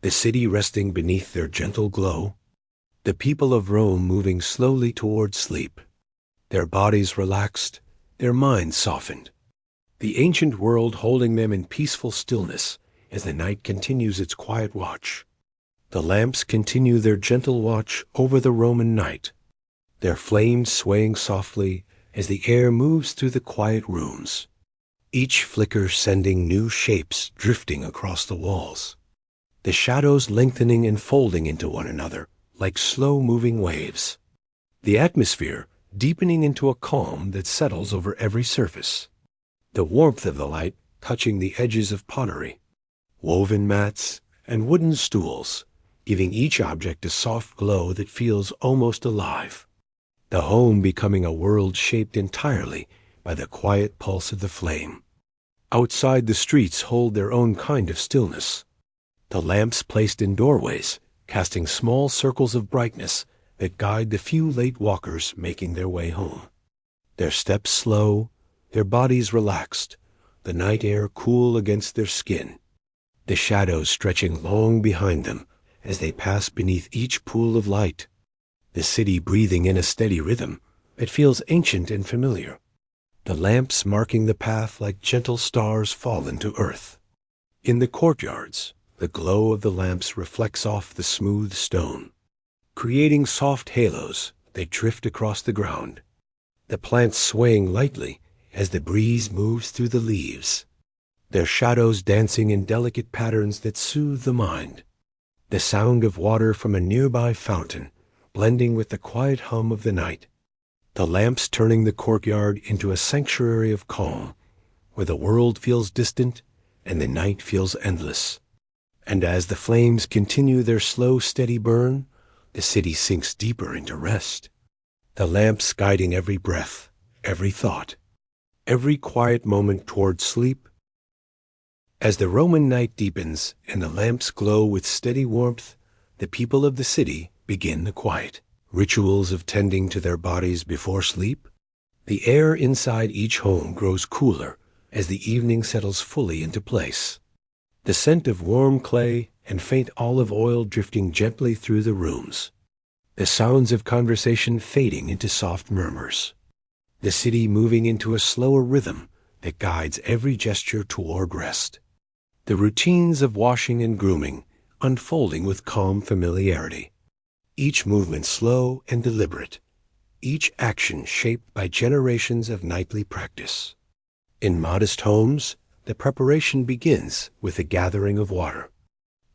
The city resting beneath their gentle glow. The people of Rome moving slowly toward sleep. Their bodies relaxed, their minds softened. The ancient world holding them in peaceful stillness as the night continues its quiet watch. The lamps continue their gentle watch over the Roman night, their flames swaying softly as the air moves through the quiet rooms, each flicker sending new shapes drifting across the walls, the shadows lengthening and folding into one another like slow-moving waves, the atmosphere deepening into a calm that settles over every surface, the warmth of the light touching the edges of pottery, woven mats, and wooden stools, giving each object a soft glow that feels almost alive. The home becoming a world shaped entirely by the quiet pulse of the flame. Outside, the streets hold their own kind of stillness. The lamps placed in doorways, casting small circles of brightness that guide the few late walkers making their way home. Their steps slow, their bodies relaxed, the night air cool against their skin, the shadows stretching long behind them as they pass beneath each pool of light, the city breathing in a steady rhythm that feels ancient and familiar. the lamps marking the path like gentle stars fallen to earth. In the courtyards, the glow of the lamps reflects off the smooth stone. Creating soft halos, they drift across the ground, the plants swaying lightly as the breeze moves through the leaves, their shadows dancing in delicate patterns that soothe the mind. The sound of water from a nearby fountain, blending with the quiet hum of the night. The lamps turning the courtyard into a sanctuary of calm, where the world feels distant and the night feels endless. And as the flames continue their slow, steady burn, the city sinks deeper into rest. The lamps guiding every breath, every thought, every quiet moment toward sleep. As the Roman night deepens and the lamps glow with steady warmth, the people of the city begin the quiet rituals of tending to their bodies before sleep. The air inside each home grows cooler as the evening settles fully into place. The scent of warm clay and faint olive oil drifting gently through the rooms. The sounds of conversation fading into soft murmurs. The city moving into a slower rhythm that guides every gesture toward rest. The routines of washing and grooming unfolding with calm familiarity. Each movement slow and deliberate. Each action shaped by generations of nightly practice. In modest homes, the preparation begins with the gathering of water.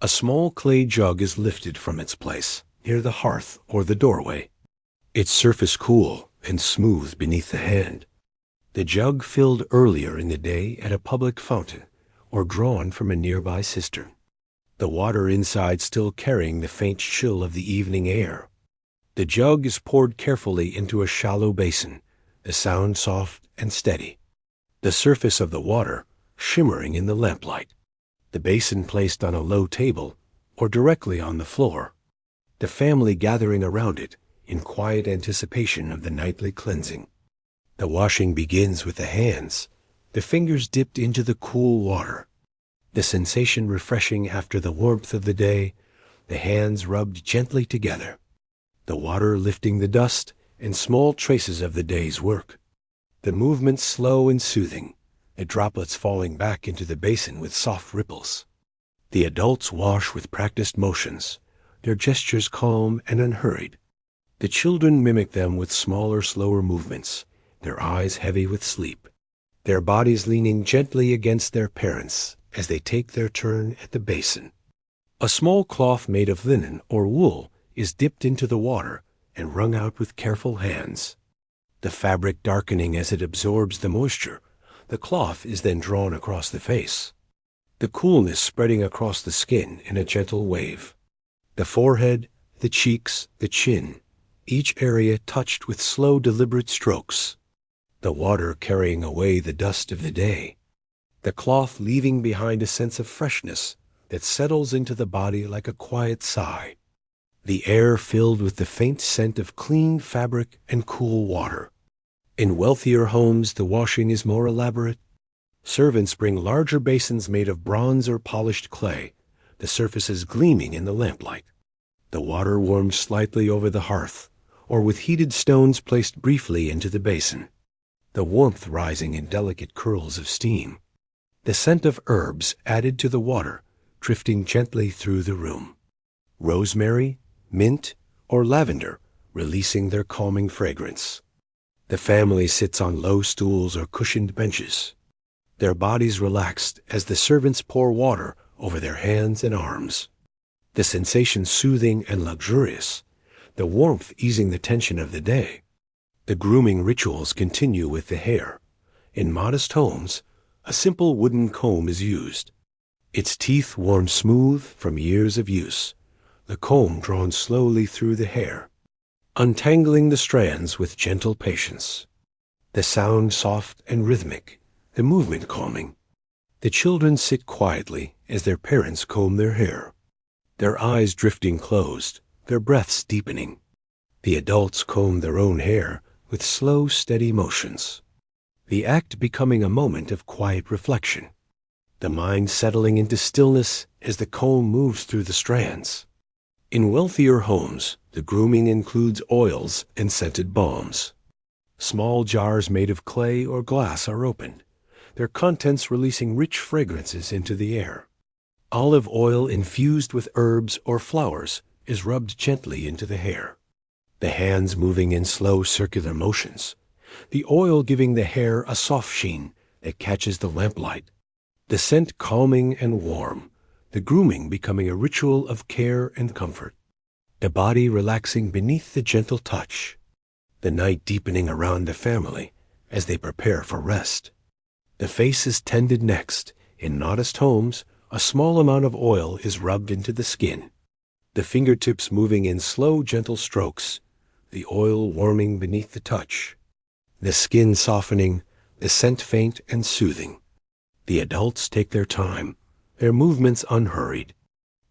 A small clay jug is lifted from its place near the hearth or the doorway, its surface cool and smooth beneath the hand. The jug filled earlier in the day at a public fountain or drawn from a nearby cistern. The water inside still carrying the faint chill of the evening air. The jug is poured carefully into a shallow basin, the sound soft and steady. The surface of the water shimmering in the lamplight. The basin placed on a low table or directly on the floor. The family gathering around it in quiet anticipation of the nightly cleansing. The washing begins with the hands, the fingers dipped into the cool water. The sensation refreshing after the warmth of the day, the hands rubbed gently together. The water lifting the dust and small traces of the day's work. The movement slow and soothing, the droplets falling back into the basin with soft ripples. The adults wash with practiced motions, their gestures calm and unhurried. The children mimic them with smaller, slower movements, their eyes heavy with sleep, their bodies leaning gently against their parents as they take their turn at the basin. A small cloth made of linen or wool is dipped into the water and wrung out with careful hands. The fabric darkening as it absorbs the moisture, the cloth is then drawn across the face. The coolness spreading across the skin in a gentle wave. The forehead, the cheeks, the chin, each area touched with slow, deliberate strokes. The water carrying away the dust of the day. The cloth leaving behind a sense of freshness that settles into the body like a quiet sigh. The air filled with the faint scent of clean fabric and cool water. In wealthier homes, the washing is more elaborate. Servants bring larger basins made of bronze or polished clay, the surfaces gleaming in the lamplight. The water warmed slightly over the hearth, or with heated stones placed briefly into the basin. The warmth rising in delicate curls of steam. The scent of herbs added to the water, drifting gently through the room. Rosemary, mint, or lavender releasing their calming fragrance. The family sits on low stools or cushioned benches, their bodies relaxed as the servants pour water over their hands and arms. The sensation soothing and luxurious, the warmth easing the tension of the day. The grooming rituals continue with the hair. In modest homes, a simple wooden comb is used, its teeth worn smooth from years of use, the comb drawn slowly through the hair, untangling the strands with gentle patience. The sound soft and rhythmic, the movement calming. The children sit quietly as their parents comb their hair, their eyes drifting closed, their breaths deepening. The adults comb their own hair with slow, steady motions. The act becoming a moment of quiet reflection, the mind settling into stillness as the comb moves through the strands. In wealthier homes, the grooming includes oils and scented balms. Small jars made of clay or glass are opened, their contents releasing rich fragrances into the air. Olive oil infused with herbs or flowers is rubbed gently into the hair, the hands moving in slow circular motions, the oil giving the hair a soft sheen that catches the lamplight, the scent calming and warm, the grooming becoming a ritual of care and comfort, the body relaxing beneath the gentle touch, the night deepening around the family as they prepare for rest. The face is tended next. In modest homes, a small amount of oil is rubbed into the skin, the fingertips moving in slow, gentle strokes, the oil warming beneath the touch, the skin softening, the scent faint and soothing. The adults take their time, their movements unhurried,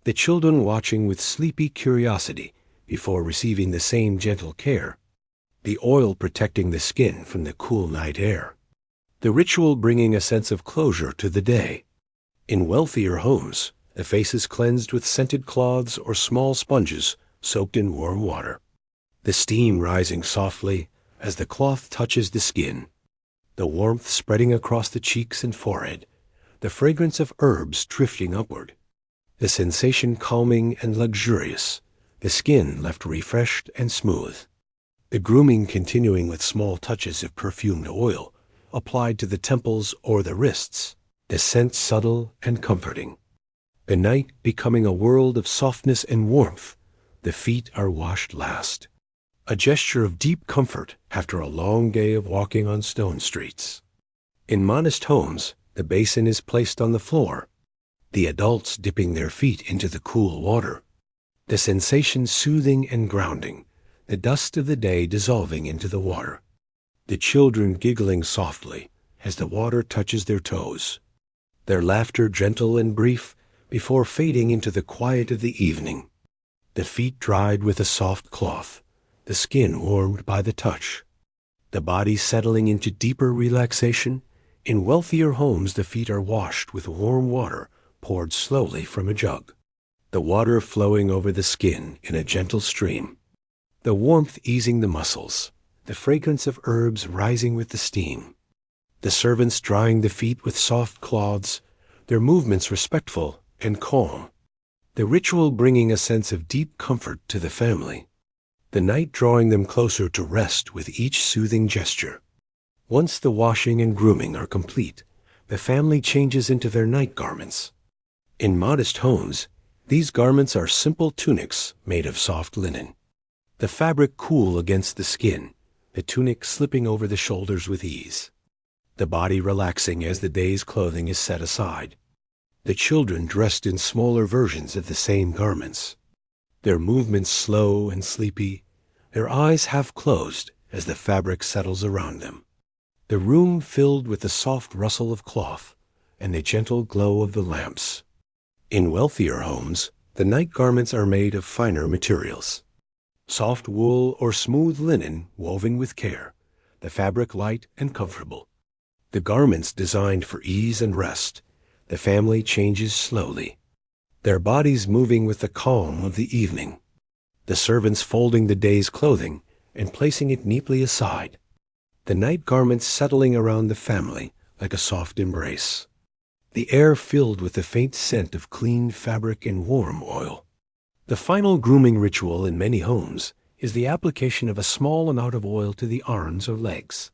the children watching with sleepy curiosity before receiving the same gentle care, the oil protecting the skin from the cool night air, the ritual bringing a sense of closure to the day. In wealthier homes, the face is cleansed with scented cloths or small sponges soaked in warm water, the steam rising softly as the cloth touches the skin, the warmth spreading across the cheeks and forehead, the fragrance of herbs drifting upward, the sensation calming and luxurious, the skin left refreshed and smooth, the grooming continuing with small touches of perfumed oil applied to the temples or the wrists, the scent subtle and comforting. The night becoming a world of softness and warmth, the feet are washed last, a gesture of deep comfort after a long day of walking on stone streets. In modest homes, the basin is placed on the floor, the adults dipping their feet into the cool water, the sensation soothing and grounding, the dust of the day dissolving into the water, the children giggling softly as the water touches their toes, their laughter gentle and brief before fading into the quiet of the evening, the feet dried with a soft cloth, the skin warmed by the touch, the body settling into deeper relaxation. In wealthier homes, the feet are washed with warm water poured slowly from a jug, the water flowing over the skin in a gentle stream, the warmth easing the muscles, the fragrance of herbs rising with the steam, the servants drying the feet with soft cloths, their movements respectful and calm, the ritual bringing a sense of deep comfort to the family, the night drawing them closer to rest with each soothing gesture. Once the washing and grooming are complete, the family changes into their night garments. In modest homes, these garments are simple tunics made of soft linen, the fabric cool against the skin, the tunic slipping over the shoulders with ease, the body relaxing as the day's clothing is set aside, the children dressed in smaller versions of the same garments, their movements slow and sleepy, their eyes half closed as the fabric settles around them, the room filled with the soft rustle of cloth and the gentle glow of the lamps. In wealthier homes, the night garments are made of finer materials, soft wool or smooth linen woven with care, the fabric light and comfortable, the garments designed for ease and rest. The family changes slowly, their bodies moving with the calm of the evening, the servants folding the day's clothing and placing it neatly aside, the night garments settling around the family like a soft embrace, the air filled with the faint scent of clean fabric and warm oil. The final grooming ritual in many homes is the application of a small amount of oil to the arms or legs,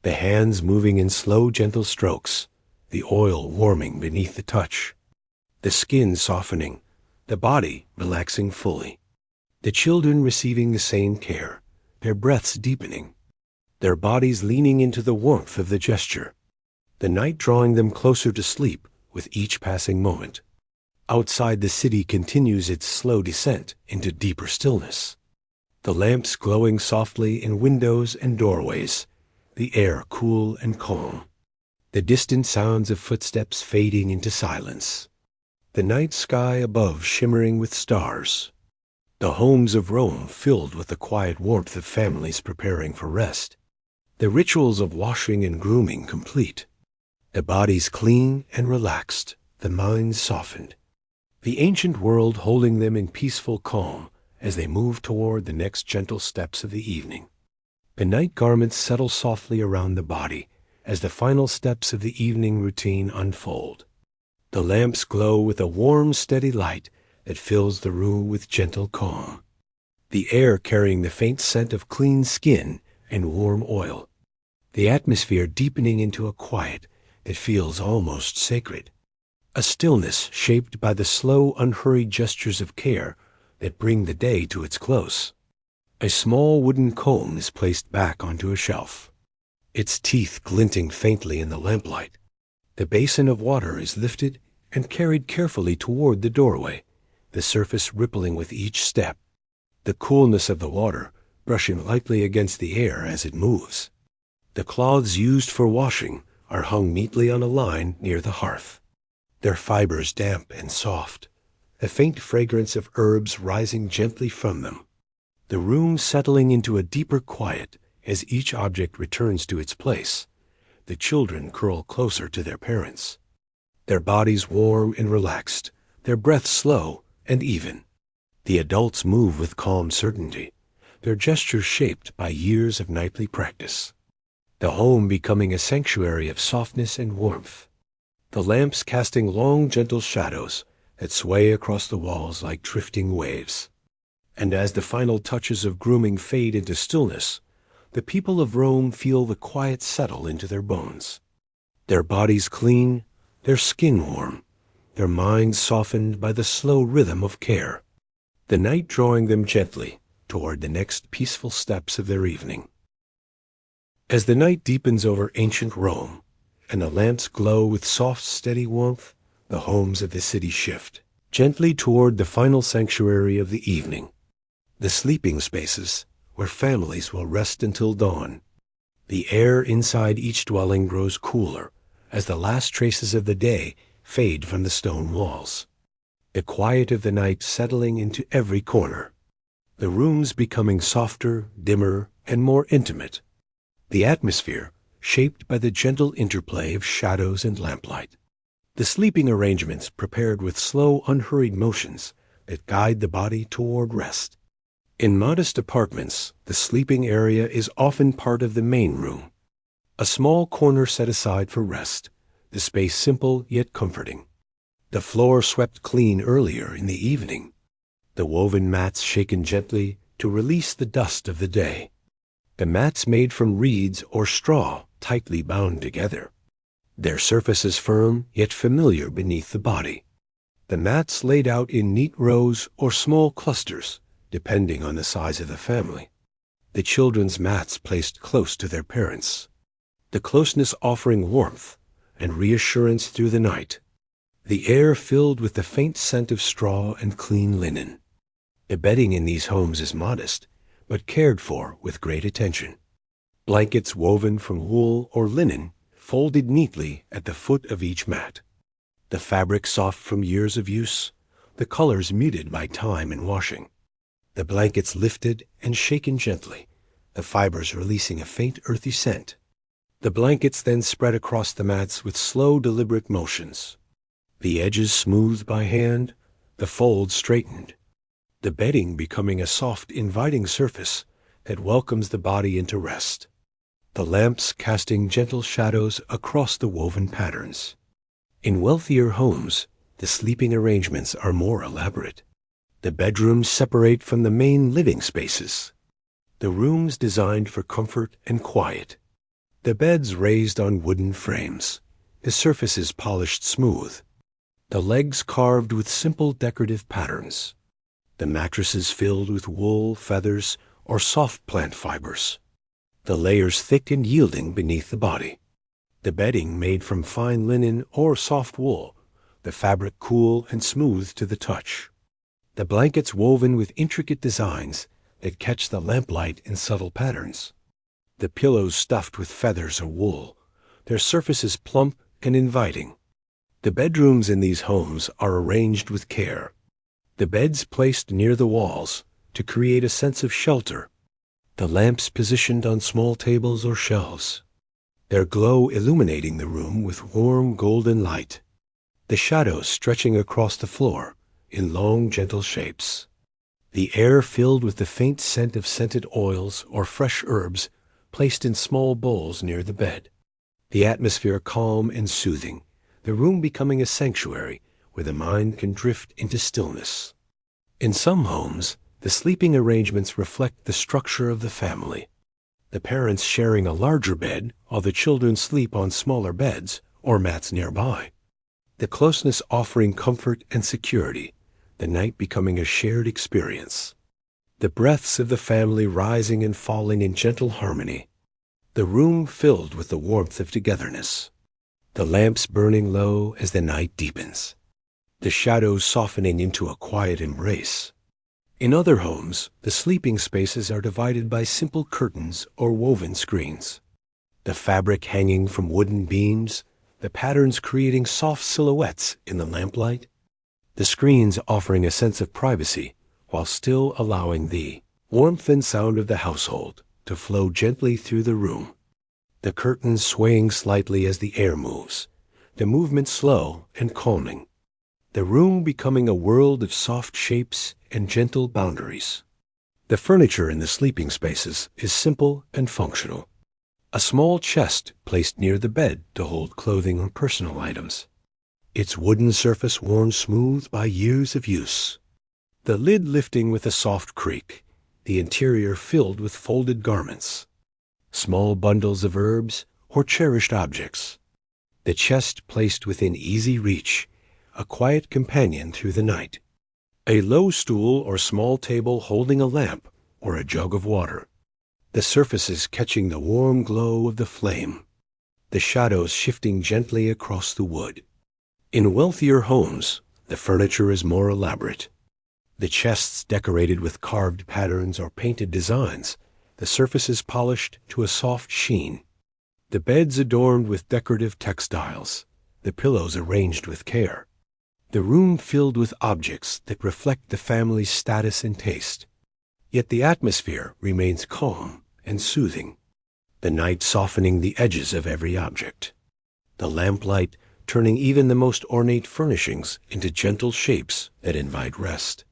the hands moving in slow, gentle strokes, the oil warming beneath the touch, the skin softening, the body relaxing fully, the children receiving the same care, their breaths deepening, their bodies leaning into the warmth of the gesture, the night drawing them closer to sleep with each passing moment. Outside, the city continues its slow descent into deeper stillness, the lamps glowing softly in windows and doorways, the air cool and calm, the distant sounds of footsteps fading into silence, the night sky above shimmering with stars, the homes of Rome filled with the quiet warmth of families preparing for rest, the rituals of washing and grooming complete, the bodies clean and relaxed, the minds softened, the ancient world holding them in peaceful calm as they move toward the next gentle steps of the evening. The night garments settle softly around the body as the final steps of the evening routine unfold. The lamps glow with a warm, steady light that fills the room with gentle calm, the air carrying the faint scent of clean skin and warm oil, the atmosphere deepening into a quiet that feels almost sacred, a stillness shaped by the slow, unhurried gestures of care that bring the day to its close. A small wooden comb is placed back onto a shelf, its teeth glinting faintly in the lamplight. The basin of water is lifted and carried carefully toward the doorway, the surface rippling with each step, the coolness of the water brushing lightly against the air as it moves. The cloths used for washing are hung neatly on a line near the hearth, their fibers damp and soft, a faint fragrance of herbs rising gently from them. The room settling into a deeper quiet as each object returns to its place. The children curl closer to their parents, their bodies warm and relaxed, their breath slow and even. The adults move with calm certainty, their gestures shaped by years of nightly practice. The home becoming a sanctuary of softness and warmth, the lamps casting long, gentle shadows that sway across the walls like drifting waves. And as the final touches of grooming fade into stillness, the people of Rome feel the quiet settle into their bones. Their bodies clean, their skin warm, their minds softened by the slow rhythm of care, the night drawing them gently toward the next peaceful steps of their evening. As the night deepens over ancient Rome, and the lamps glow with soft, steady warmth, the homes of the city shift gently toward the final sanctuary of the evening, the sleeping spaces where families will rest until dawn. The air inside each dwelling grows cooler as the last traces of the day fade from the stone walls, the quiet of the night settling into every corner, the rooms becoming softer, dimmer, and more intimate, the atmosphere shaped by the gentle interplay of shadows and lamplight, the sleeping arrangements prepared with slow, unhurried motions that guide the body toward rest. In modest apartments, the sleeping area is often part of the main room, a small corner set aside for rest, the space simple yet comforting. The floor swept clean earlier in the evening, the woven mats shaken gently to release the dust of the day, the mats made from reeds or straw tightly bound together, their surfaces firm yet familiar beneath the body, the mats laid out in neat rows or small clusters, depending on the size of the family, the children's mats placed close to their parents, the closeness offering warmth and reassurance through the night, the air filled with the faint scent of straw and clean linen. The bedding in these homes is modest, but cared for with great attention. Blankets woven from wool or linen folded neatly at the foot of each mat, the fabric soft from years of use, the colors muted by time and washing. The blankets lifted and shaken gently, the fibers releasing a faint earthy scent. The blankets then spread across the mats with slow, deliberate motions, the edges smoothed by hand, the folds straightened, the bedding becoming a soft, inviting surface that welcomes the body into rest, the lamps casting gentle shadows across the woven patterns. In wealthier homes, the sleeping arrangements are more elaborate. The bedrooms separate from the main living spaces, the rooms designed for comfort and quiet, the beds raised on wooden frames, the surfaces polished smooth, the legs carved with simple decorative patterns, the mattresses filled with wool, feathers, or soft plant fibers, the layers thick and yielding beneath the body, the bedding made from fine linen or soft wool, the fabric cool and smooth to the touch, the blankets woven with intricate designs that catch the lamplight in subtle patterns, the pillows stuffed with feathers or wool, their surfaces plump and inviting. The bedrooms in these homes are arranged with care, the beds placed near the walls to create a sense of shelter, the lamps positioned on small tables or shelves, their glow illuminating the room with warm golden light, the shadows stretching across the floor in long, gentle shapes, the air filled with the faint scent of scented oils or fresh herbs placed in small bowls near the bed. The atmosphere calm and soothing, the room becoming a sanctuary where the mind can drift into stillness. In some homes, the sleeping arrangements reflect the structure of the family. The parents sharing a larger bed while the children sleep on smaller beds or mats nearby. The closeness offering comfort and security, the night becoming a shared experience. The breaths of the family rising and falling in gentle harmony. The room filled with the warmth of togetherness. The lamps burning low as the night deepens. The shadows softening into a quiet embrace. In other homes, the sleeping spaces are divided by simple curtains or woven screens. The fabric hanging from wooden beams, the patterns creating soft silhouettes in the lamplight. The screens offering a sense of privacy while still allowing the warmth and sound of the household to flow gently through the room. The curtains swaying slightly as the air moves, the movement slow and calming. The room becoming a world of soft shapes and gentle boundaries. The furniture in the sleeping spaces is simple and functional. A small chest placed near the bed to hold clothing or personal items. Its wooden surface worn smooth by years of use. The lid lifting with a soft creak, the interior filled with folded garments. Small bundles of herbs or cherished objects. The chest placed within easy reach, a quiet companion through the night. A low stool or small table holding a lamp or a jug of water. The surfaces catching the warm glow of the flame. The shadows shifting gently across the wood. In wealthier homes, the furniture is more elaborate. The chests decorated with carved patterns or painted designs, the surfaces polished to a soft sheen. The beds adorned with decorative textiles, the pillows arranged with care. The room filled with objects that reflect the family's status and taste. Yet the atmosphere remains calm and soothing, the night softening the edges of every object. The lamplight turning even the most ornate furnishings into gentle shapes that invite rest.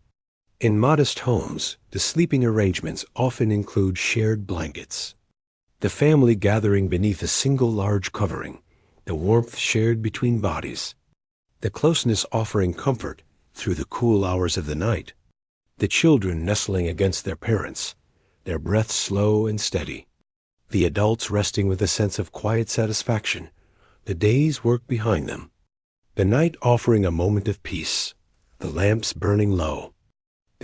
In modest homes, the sleeping arrangements often include shared blankets. The family gathering beneath a single large covering, the warmth shared between bodies. The closeness offering comfort through the cool hours of the night. The children nestling against their parents, their breaths slow and steady. The adults resting with a sense of quiet satisfaction, the day's work behind them. The night offering a moment of peace, the lamps burning low,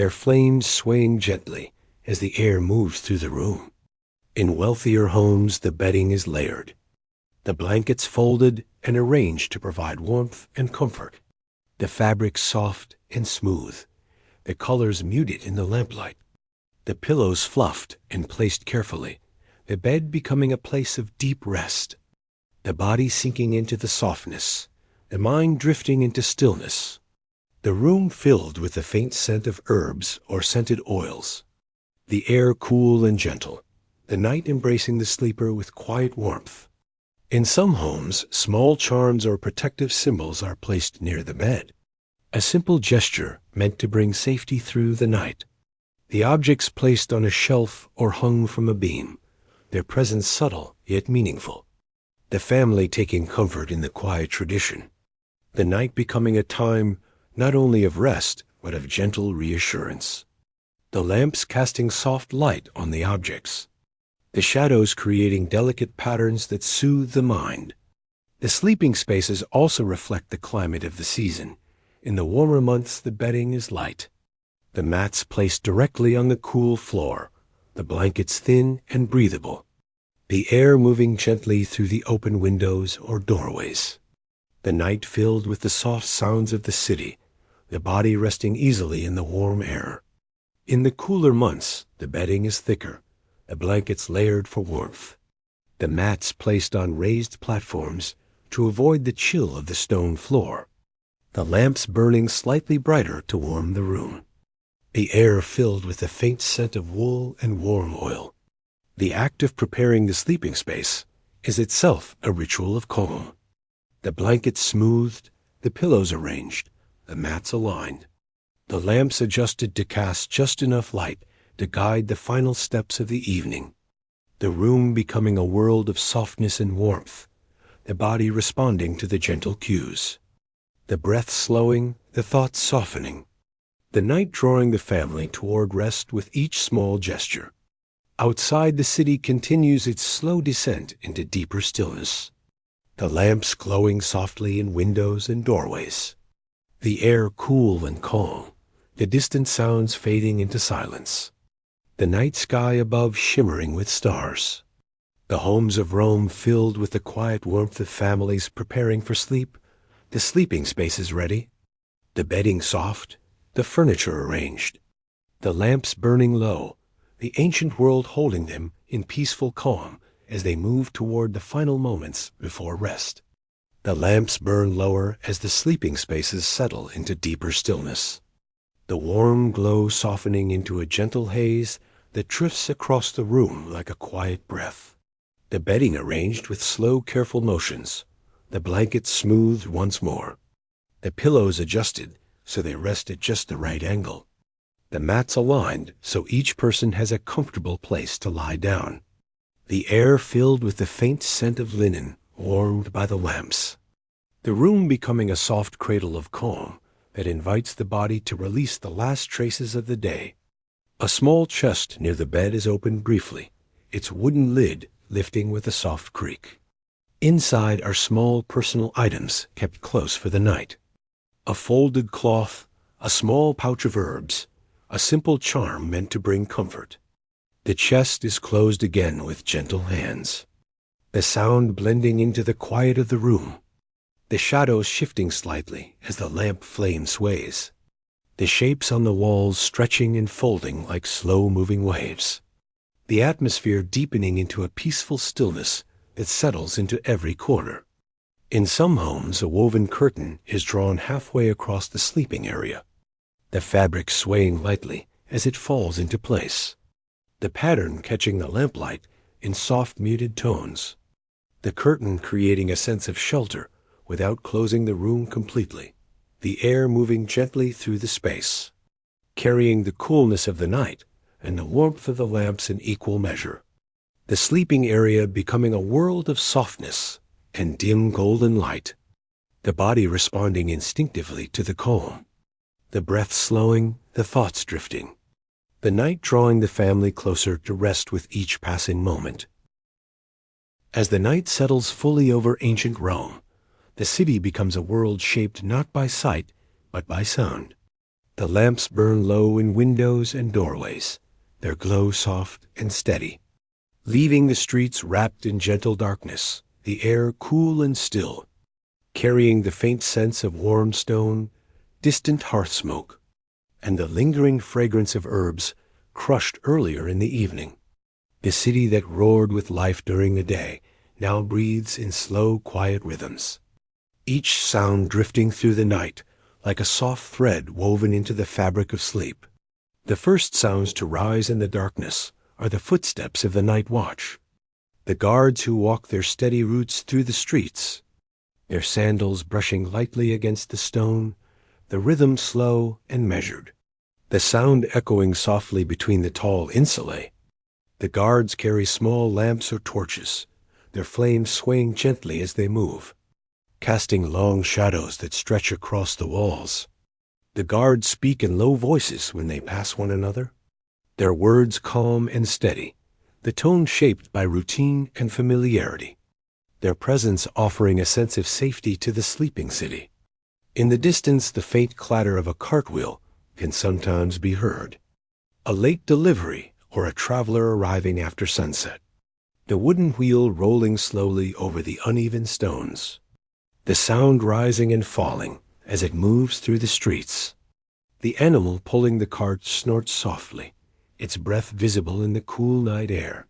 their flames swaying gently as the air moves through the room. In wealthier homes, the bedding is layered, the blankets folded and arranged to provide warmth and comfort, the fabrics soft and smooth, the colors muted in the lamplight, the pillows fluffed and placed carefully, the bed becoming a place of deep rest, the body sinking into the softness, the mind drifting into stillness, the room filled with the faint scent of herbs or scented oils, the air cool and gentle, the night embracing the sleeper with quiet warmth. In some homes, small charms or protective symbols are placed near the bed, a simple gesture meant to bring safety through the night. The objects placed on a shelf or hung from a beam, their presence subtle yet meaningful. The family taking comfort in the quiet tradition, the night becoming a time not only of rest, but of gentle reassurance. The lamps casting soft light on the objects, the shadows creating delicate patterns that soothe the mind. The sleeping spaces also reflect the climate of the season. In the warmer months, the bedding is light, the mats placed directly on the cool floor, the blankets thin and breathable, the air moving gently through the open windows or doorways. The night filled with the soft sounds of the city, the body resting easily in the warm air. In the cooler months, the bedding is thicker, the blankets layered for warmth, the mats placed on raised platforms to avoid the chill of the stone floor, the lamps burning slightly brighter to warm the room, the air filled with the faint scent of wool and warm oil. The act of preparing the sleeping space is itself a ritual of calm. The blankets smoothed, the pillows arranged, the mats aligned, the lamps adjusted to cast just enough light to guide the final steps of the evening. the room becoming a world of softness and warmth, the body responding to the gentle cues, the breath slowing, the thoughts softening, the night drawing the family toward rest with each small gesture. Outside, the city continues its slow descent into deeper stillness, the lamps glowing softly in windows and doorways, the air cool and calm, the distant sounds fading into silence, the night sky above shimmering with stars, the homes of Rome filled with the quiet warmth of families preparing for sleep, the sleeping spaces ready, the bedding soft, the furniture arranged, the lamps burning low, the ancient world holding them in peaceful calm as they move toward the final moments before rest. The lamps burn lower as the sleeping spaces settle into deeper stillness, the warm glow softening into a gentle haze that drifts across the room like a quiet breath. The bedding arranged with slow, careful motions, the blankets smoothed once more, the pillows adjusted so they rest at just the right angle, the mats aligned so each person has a comfortable place to lie down, the air filled with the faint scent of linen warmed by the lamps, the room becoming a soft cradle of calm that invites the body to release the last traces of the day. A small chest near the bed is opened briefly, its wooden lid lifting with a soft creak. Inside are small personal items kept close for the night. A folded cloth, a small pouch of herbs, a simple charm meant to bring comfort. The chest is closed again with gentle hands, the sound blending into the quiet of the room, the shadows shifting slightly as the lamp flame sways, the shapes on the walls stretching and folding like slow-moving waves, the atmosphere deepening into a peaceful stillness that settles into every corner. In some homes, a woven curtain is drawn halfway across the sleeping area, the fabric swaying lightly as it falls into place, the pattern catching the lamplight in soft muted tones, the curtain creating a sense of shelter without closing the room completely, the air moving gently through the space, carrying the coolness of the night and the warmth of the lamps in equal measure, the sleeping area becoming a world of softness and dim golden light, the body responding instinctively to the calm, the breath slowing, the thoughts drifting, the night drawing the family closer to rest with each passing moment. As the night settles fully over ancient Rome, the city becomes a world shaped not by sight, but by sound. The lamps burn low in windows and doorways, their glow soft and steady, leaving the streets wrapped in gentle darkness, the air cool and still, carrying the faint sense of warm stone, distant hearth smoke, and the lingering fragrance of herbs crushed earlier in the evening. The city that roared with life during the day now breathes in slow, quiet rhythms, each sound drifting through the night like a soft thread woven into the fabric of sleep. The first sounds to rise in the darkness are the footsteps of the night watch, the guards who walk their steady routes through the streets, their sandals brushing lightly against the stone, the rhythm slow and measured, the sound echoing softly between the tall insulae. The guards carry small lamps or torches, their flames swaying gently as they move, casting long shadows that stretch across the walls. The guards speak in low voices when they pass one another, their words calm and steady, the tone shaped by routine and familiarity, their presence offering a sense of safety to the sleeping city. In the distance, the faint clatter of a cartwheel can sometimes be heard, a late delivery or a traveler arriving after sunset, the wooden wheel rolling slowly over the uneven stones, the sound rising and falling as it moves through the streets. The animal pulling the cart snorts softly, its breath visible in the cool night air,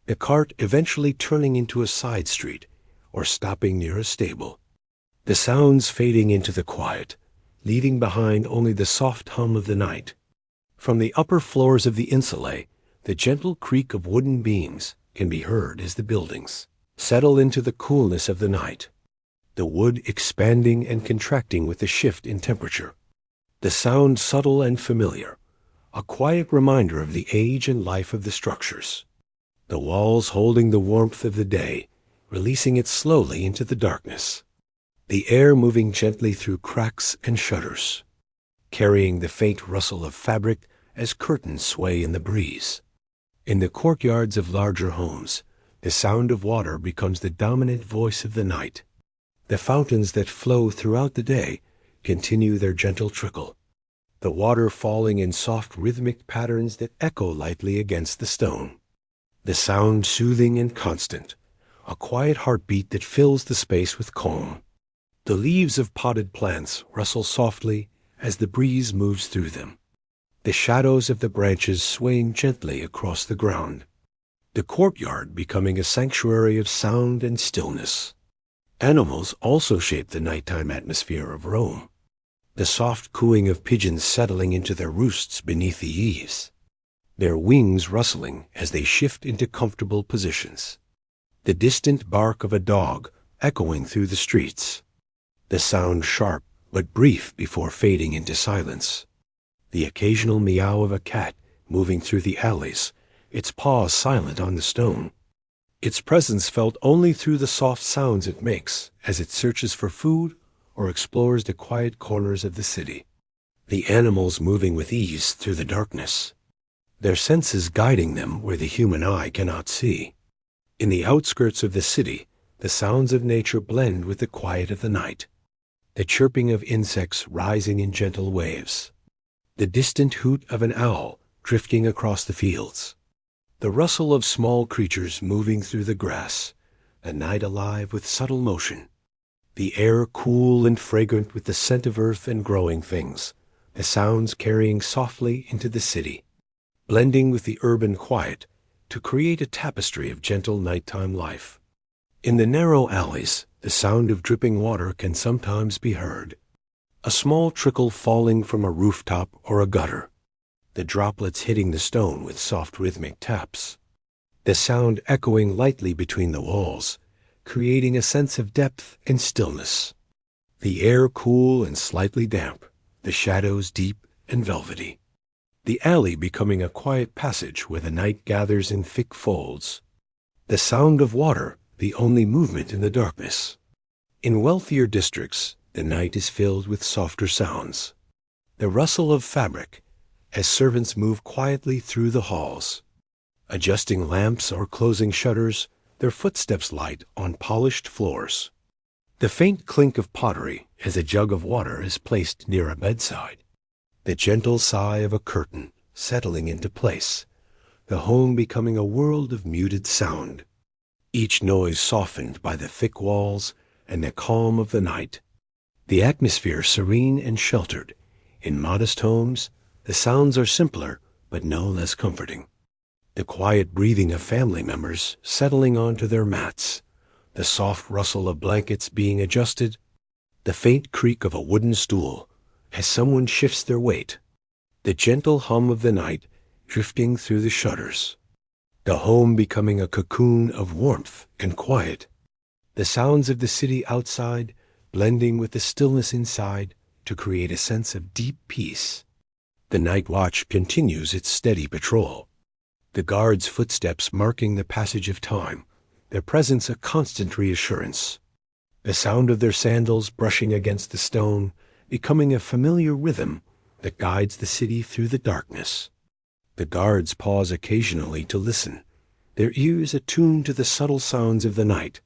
the cart eventually turning into a side street or stopping near a stable, the sounds fading into the quiet, leaving behind only the soft hum of the night. From the upper floors of the insulae, the gentle creak of wooden beams can be heard as the buildings settle into the coolness of the night, the wood expanding and contracting with the shift in temperature. The sound subtle and familiar, a quiet reminder of the age and life of the structures. the walls holding the warmth of the day, releasing it slowly into the darkness. The air moving gently through cracks and shutters, carrying the faint rustle of fabric as curtains sway in the breeze. In the courtyards of larger homes, the sound of water becomes the dominant voice of the night. The fountains that flow throughout the day continue their gentle trickle, the water falling in soft rhythmic patterns that echo lightly against the stone. The sound soothing and constant, a quiet heartbeat that fills the space with calm. The leaves of potted plants rustle softly as the breeze moves through them, the shadows of the branches swaying gently across the ground. The courtyard becoming a sanctuary of sound and stillness. Animals also shape the nighttime atmosphere of Rome, the soft cooing of pigeons settling into their roosts beneath the eaves, their wings rustling as they shift into comfortable positions. The distant bark of a dog echoing through the streets, the sound sharp but brief before fading into silence. The occasional meow of a cat moving through the alleys, its paws silent on the stone. Its presence felt only through the soft sounds it makes as it searches for food or explores the quiet corners of the city. The animals moving with ease through the darkness, their senses guiding them where the human eye cannot see. In the outskirts of the city, the sounds of nature blend with the quiet of the night, the chirping of insects rising in gentle waves, the distant hoot of an owl drifting across the fields, the rustle of small creatures moving through the grass, a night alive with subtle motion, the air cool and fragrant with the scent of earth and growing things, the sounds carrying softly into the city, blending with the urban quiet to create a tapestry of gentle nighttime life. In the narrow alleys, the sound of dripping water can sometimes be heard, a small trickle falling from a rooftop or a gutter, the droplets hitting the stone with soft rhythmic taps, the sound echoing lightly between the walls, creating a sense of depth and stillness. The air cool and slightly damp, the shadows deep and velvety. The alley becoming a quiet passage where the night gathers in thick folds. The sound of water, the only movement in the darkness. In wealthier districts, the night is filled with softer sounds. The rustle of fabric, as servants move quietly through the halls, adjusting lamps or closing shutters, their footsteps light on polished floors. The faint clink of pottery as a jug of water is placed near a bedside. The gentle sigh of a curtain settling into place, the home becoming a world of muted sound, each noise softened by the thick walls and the calm of the night. The atmosphere serene and sheltered. In modest homes, the sounds are simpler but no less comforting. The quiet breathing of family members settling onto their mats, the soft rustle of blankets being adjusted, the faint creak of a wooden stool as someone shifts their weight, the gentle hum of the night drifting through the shutters, the home becoming a cocoon of warmth and quiet, the sounds of the city outside blending with the stillness inside to create a sense of deep peace. The night watch continues its steady patrol, the guards' footsteps marking the passage of time, their presence a constant reassurance, the sound of their sandals brushing against the stone becoming a familiar rhythm that guides the city through the darkness. The guards pause occasionally to listen, their ears attuned to the subtle sounds of the night,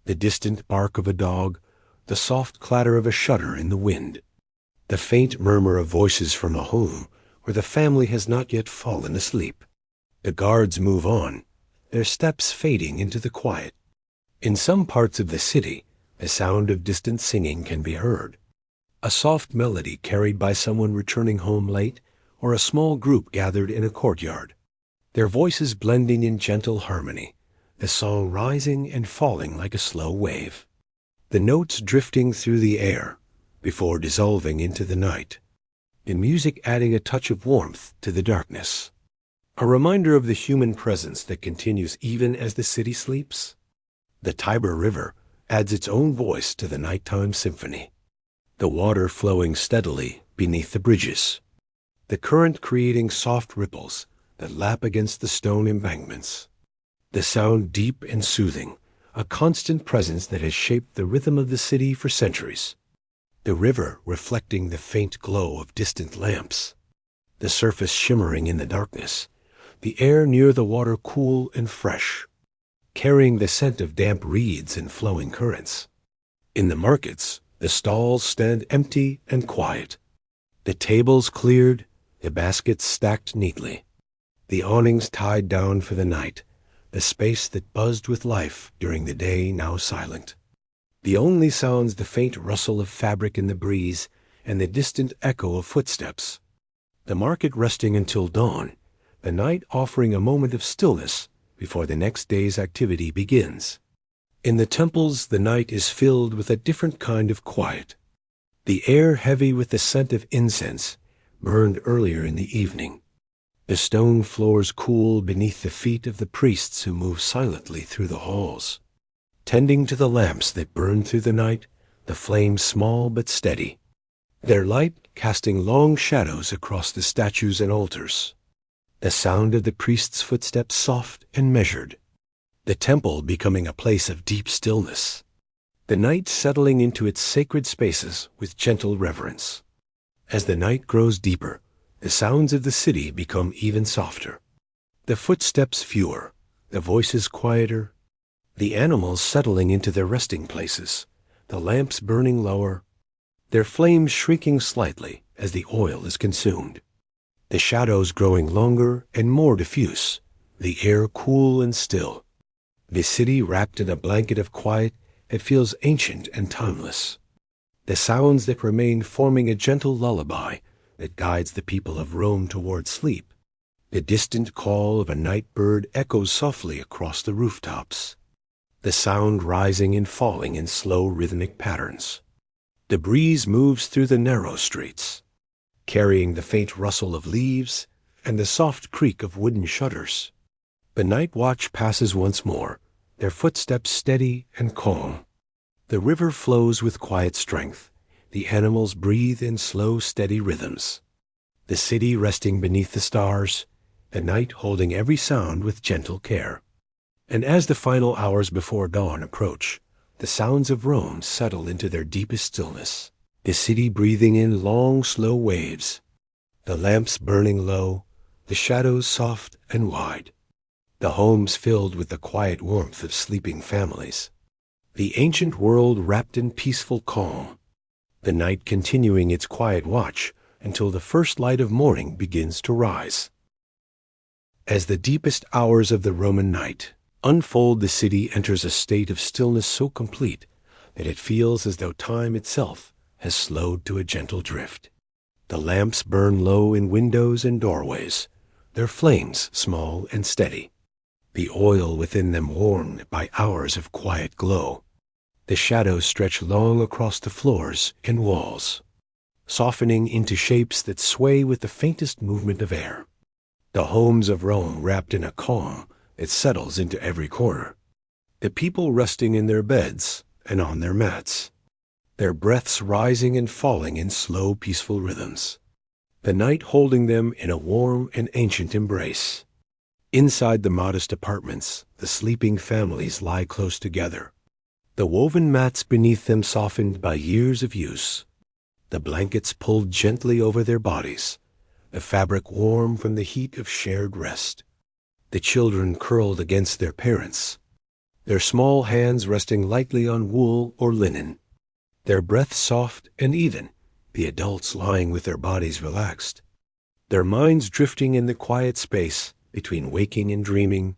the distant bark of a dog, the soft clatter of a shutter in the wind, the faint murmur of voices from a home where the family has not yet fallen asleep. The guards move on, their steps fading into the quiet. In some parts of the city, the sound of distant singing can be heard, a soft melody carried by someone returning home late or a small group gathered in a courtyard, their voices blending in gentle harmony, the song rising and falling like a slow wave, the notes drifting through the air before dissolving into the night, the music adding a touch of warmth to the darkness, a reminder of the human presence that continues even as the city sleeps. The Tiber River adds its own voice to the nighttime symphony, the water flowing steadily beneath the bridges, the current creating soft ripples that lap against the stone embankments. the sound deep and soothing, a constant presence that has shaped the rhythm of the city for centuries. The river reflecting the faint glow of distant lamps, the surface shimmering in the darkness, the air near the water cool and fresh, carrying the scent of damp reeds and flowing currents. In the markets, the stalls stand empty and quiet, the tables cleared, the baskets stacked neatly, the awnings tied down for the night, the space that buzzed with life during the day now silent. The only sounds the faint rustle of fabric in the breeze and the distant echo of footsteps. The market resting until dawn, the night offering a moment of stillness before the next day's activity begins. In the temples, the night is filled with a different kind of quiet, the air heavy with the scent of incense burned earlier in the evening. The stone floors cool beneath the feet of the priests who move silently through the halls, tending to the lamps that burn through the night, the flames small but steady, their light casting long shadows across the statues and altars. The sound of the priest's footsteps soft and measured, the temple becoming a place of deep stillness, the night settling into its sacred spaces with gentle reverence. As the night grows deeper, the sounds of the city become even softer. The footsteps fewer, the voices quieter, the animals settling into their resting places, the lamps burning lower, their flames shrinking slightly as the oil is consumed, the shadows growing longer and more diffuse, the air cool and still, the city wrapped in a blanket of quiet that feels ancient and timeless. The sounds that remain forming a gentle lullaby that guides the people of Rome toward sleep. The distant call of a night bird echoes softly across the rooftops, the sound rising and falling in slow rhythmic patterns. The breeze moves through the narrow streets, carrying the faint rustle of leaves and the soft creak of wooden shutters. The night watch passes once more, their footsteps steady and calm. The river flows with quiet strength. The animals breathe in slow, steady rhythms. The city resting beneath the stars, the night holding every sound with gentle care. And as the final hours before dawn approach, the sounds of Rome settle into their deepest stillness, the city breathing in long, slow waves, the lamps burning low, the shadows soft and wide, the homes filled with the quiet warmth of sleeping families, the ancient world wrapped in peaceful calm, the night continuing its quiet watch until the first light of morning begins to rise. As the deepest hours of the Roman night unfold, the city enters a state of stillness so complete that it feels as though time itself has slowed to a gentle drift. The lamps burn low in windows and doorways, their flames small and steady, the oil within them warmed by hours of quiet glow. The shadows stretch long across the floors and walls, softening into shapes that sway with the faintest movement of air. The homes of Rome wrapped in a calm that settles into every corner. The people resting in their beds and on their mats, their breaths rising and falling in slow, peaceful rhythms. The night holding them in a warm and ancient embrace. Inside the modest apartments, the sleeping families lie close together, the woven mats beneath them softened by years of use, the blankets pulled gently over their bodies, the fabric warm from the heat of shared rest, the children curled against their parents, their small hands resting lightly on wool or linen, their breath soft and even, the adults lying with their bodies relaxed, their minds drifting in the quiet space between waking and dreaming,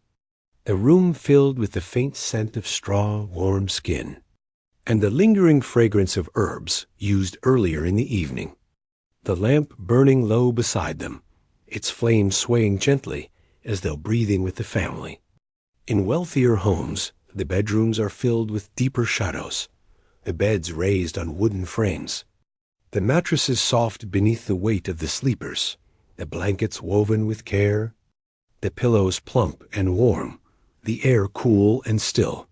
the room filled with the faint scent of straw, warm skin, and the lingering fragrance of herbs used earlier in the evening, the lamp burning low beside them, its flame swaying gently as though breathing with the family. In wealthier homes, the bedrooms are filled with deeper shadows, the beds raised on wooden frames, the mattresses soft beneath the weight of the sleepers, the blankets woven with care, the pillows plump and warm, the air cool and still,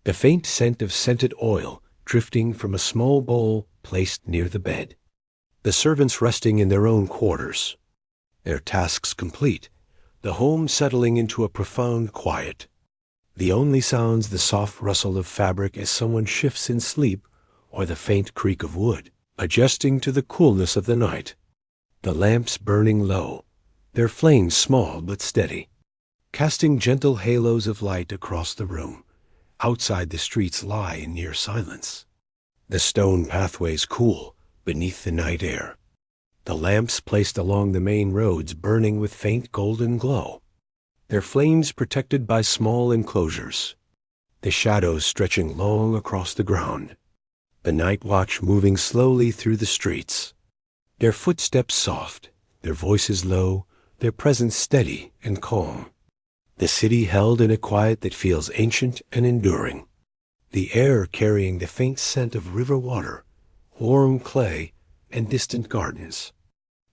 the faint scent of scented oil drifting from a small bowl placed near the bed, the servants resting in their own quarters, their tasks complete, the home settling into a profound quiet. The only sounds the soft rustle of fabric as someone shifts in sleep, or the faint creak of wood, adjusting to the coolness of the night. The lamps burning low, their flames small but steady, casting gentle halos of light across the room. Outside the streets lie in near silence. The stone pathways cool beneath the night air. The lamps placed along the main roads burning with faint golden glow, their flames protected by small enclosures. The shadows stretching long across the ground. The night watch moving slowly through the streets. Their footsteps soft, their voices low, their presence steady and calm. The city held in a quiet that feels ancient and enduring. The air carrying the faint scent of river water, warm clay, and distant gardens.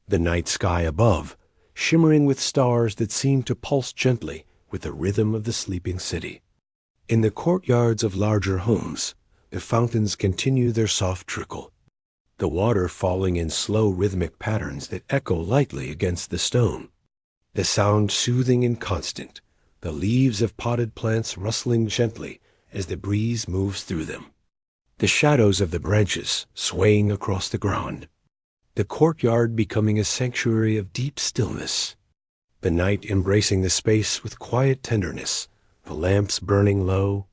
The night sky above, shimmering with stars that seem to pulse gently with the rhythm of the sleeping city. In the courtyards of larger homes, the fountains continue their soft trickle, the water falling in slow rhythmic patterns that echo lightly against the stone. The sound soothing and constant, the leaves of potted plants rustling gently as the breeze moves through them. The shadows of the branches swaying across the ground. The courtyard becoming a sanctuary of deep stillness. The night embracing the space with quiet tenderness, the lamps burning low,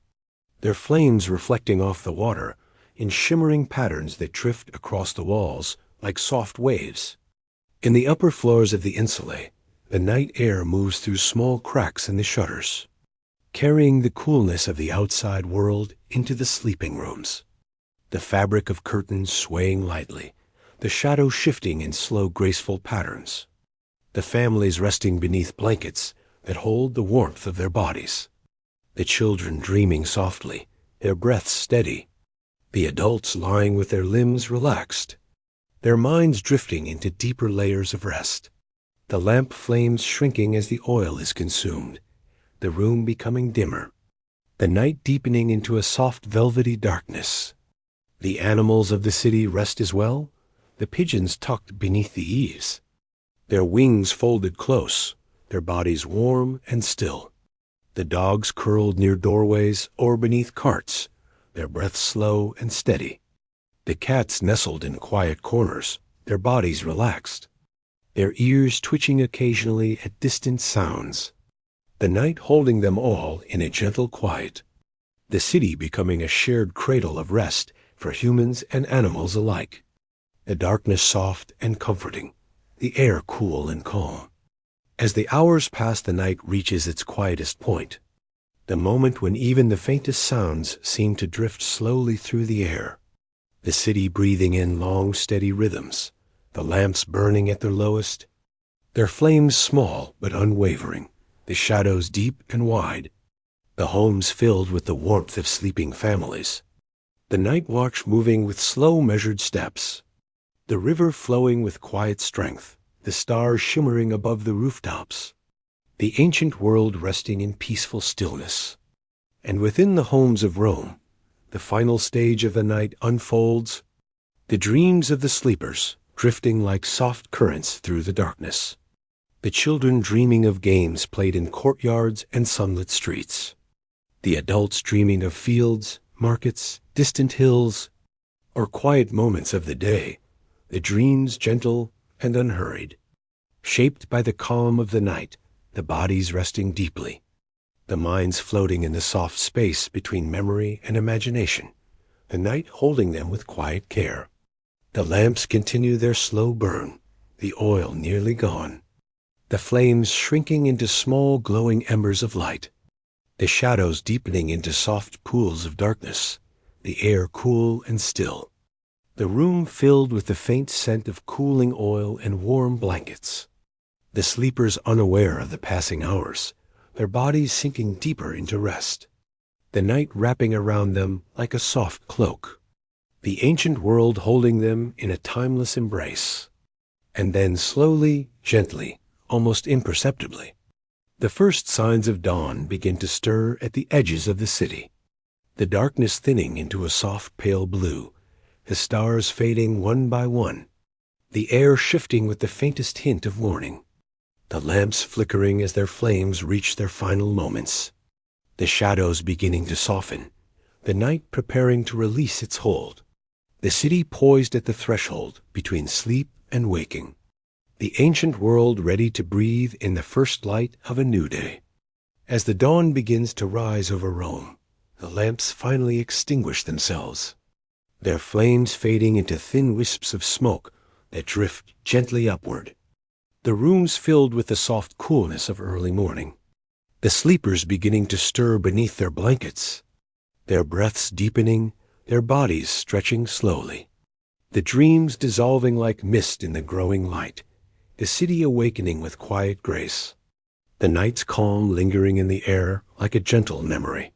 their flames reflecting off the water in shimmering patterns that drift across the walls like soft waves. In the upper floors of the insulae, the night air moves through small cracks in the shutters, carrying the coolness of the outside world into the sleeping rooms. The fabric of curtains swaying lightly, the shadows shifting in slow, graceful patterns. The families resting beneath blankets that hold the warmth of their bodies. The children dreaming softly, their breaths steady. The adults lying with their limbs relaxed, their minds drifting into deeper layers of rest. The lamp flames shrinking as the oil is consumed, the room becoming dimmer, the night deepening into a soft velvety darkness. The animals of the city rest as well, the pigeons tucked beneath the eaves, their wings folded close, their bodies warm and still. The dogs curled near doorways or beneath carts, their breath slow and steady. The cats nestled in quiet corners, their bodies relaxed, their ears twitching occasionally at distant sounds. The night holding them all in a gentle quiet. The city becoming a shared cradle of rest for humans and animals alike. The darkness soft and comforting, the air cool and calm. As the hours pass, the night reaches its quietest point, the moment when even the faintest sounds seem to drift slowly through the air. The city breathing in long, steady rhythms, the lamps burning at their lowest, their flames small but unwavering, the shadows deep and wide, the homes filled with the warmth of sleeping families, the night watch moving with slow, measured steps, the river flowing with quiet strength, the stars shimmering above the rooftops, the ancient world resting in peaceful stillness. And within the homes of Rome, the final stage of the night unfolds, the dreams of the sleepers drifting like soft currents through the darkness, the children dreaming of games played in courtyards and sunlit streets, the adults dreaming of fields, markets, distant hills, or quiet moments of the day, the dreams gentle and unhurried, shaped by the calm of the night, the bodies resting deeply, the minds floating in the soft space between memory and imagination, the night holding them with quiet care. The lamps continue their slow burn, the oil nearly gone, the flames shrinking into small glowing embers of light, the shadows deepening into soft pools of darkness, the air cool and still, the room filled with the faint scent of cooling oil and warm blankets. The sleepers unaware of the passing hours, their bodies sinking deeper into rest, the night wrapping around them like a soft cloak, the ancient world holding them in a timeless embrace. And then slowly, gently, almost imperceptibly, the first signs of dawn begin to stir at the edges of the city, the darkness thinning into a soft pale blue, the stars fading one by one, the air shifting with the faintest hint of morning, the lamps flickering as their flames reach their final moments. the shadows beginning to soften, the night preparing to release its hold, the city poised at the threshold between sleep and waking, the ancient world ready to breathe in the first light of a new day. As the dawn begins to rise over Rome, the lamps finally extinguish themselves, their flames fading into thin wisps of smoke that drift gently upward. The rooms filled with the soft coolness of early morning, the sleepers beginning to stir beneath their blankets, their breaths deepening, their bodies stretching slowly, the dreams dissolving like mist in the growing light, the city awakening with quiet grace, the night's calm lingering in the air like a gentle memory,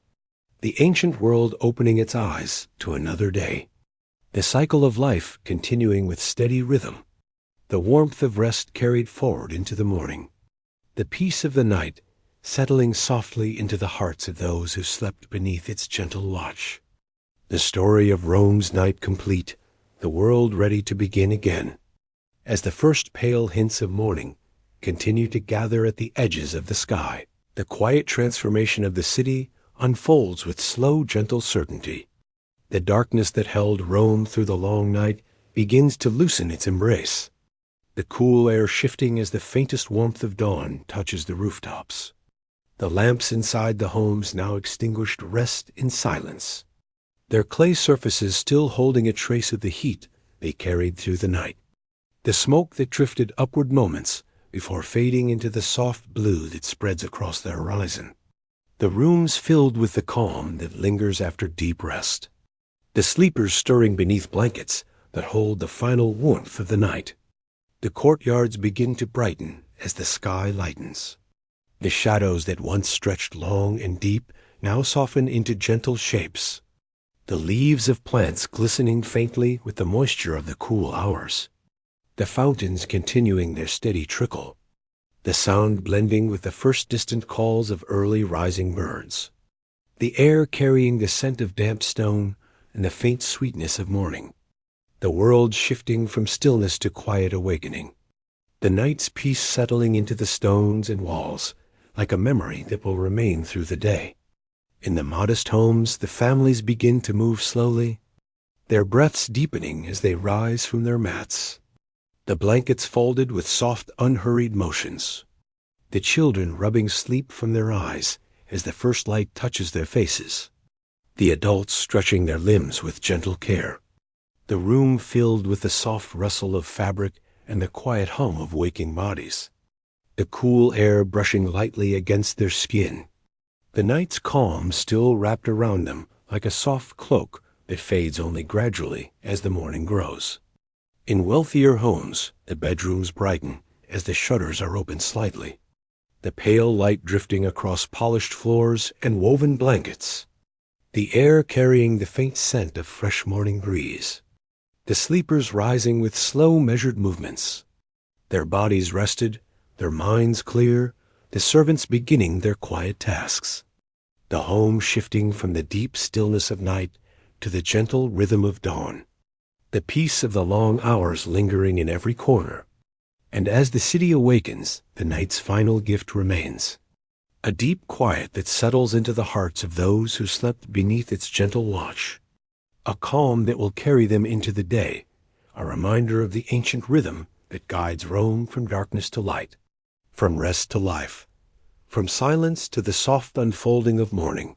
the ancient world opening its eyes to another day, the cycle of life continuing with steady rhythm, the warmth of rest carried forward into the morning, the peace of the night settling softly into the hearts of those who slept beneath its gentle watch. The story of Rome's night complete, the world ready to begin again, as the first pale hints of morning continue to gather at the edges of the sky. The quiet transformation of the city unfolds with slow, gentle certainty. The darkness that held Rome through the long night begins to loosen its embrace, the cool air shifting as the faintest warmth of dawn touches the rooftops. The lamps inside the homes now extinguished rest in silence, their clay surfaces still holding a trace of the heat they carried through the night, the smoke that drifted upward moments before fading into the soft blue that spreads across the horizon, the rooms filled with the calm that lingers after deep rest, the sleepers stirring beneath blankets that hold the final warmth of the night. The courtyards begin to brighten as the sky lightens. The shadows that once stretched long and deep now soften into gentle shapes, the leaves of plants glistening faintly with the moisture of the cool hours, the fountains continuing their steady trickle, the sound blending with the first distant calls of early rising birds, the air carrying the scent of damp stone and the faint sweetness of morning, the world shifting from stillness to quiet awakening, the night's peace settling into the stones and walls like a memory that will remain through the day. In the modest homes, the families begin to move slowly, their breaths deepening as they rise from their mats, the blankets folded with soft, unhurried motions, the children rubbing sleep from their eyes as the first light touches their faces, the adults stretching their limbs with gentle care, the room filled with the soft rustle of fabric and the quiet hum of waking bodies, the cool air brushing lightly against their skin, the night's calm still wrapped around them like a soft cloak that fades only gradually as the morning grows. In wealthier homes, the bedrooms brighten as the shutters are opened slightly, the pale light drifting across polished floors and woven blankets, the air carrying the faint scent of fresh morning breeze, the sleepers rising with slow, measured movements, their bodies rested, their minds clear, the servants beginning their quiet tasks, the home shifting from the deep stillness of night to the gentle rhythm of dawn, the peace of the long hours lingering in every corner. And as the city awakens, the night's final gift remains, a deep quiet that settles into the hearts of those who slept beneath its gentle watch, a calm that will carry them into the day, a reminder of the ancient rhythm that guides Rome from darkness to light, from rest to life, from silence to the soft unfolding of morning.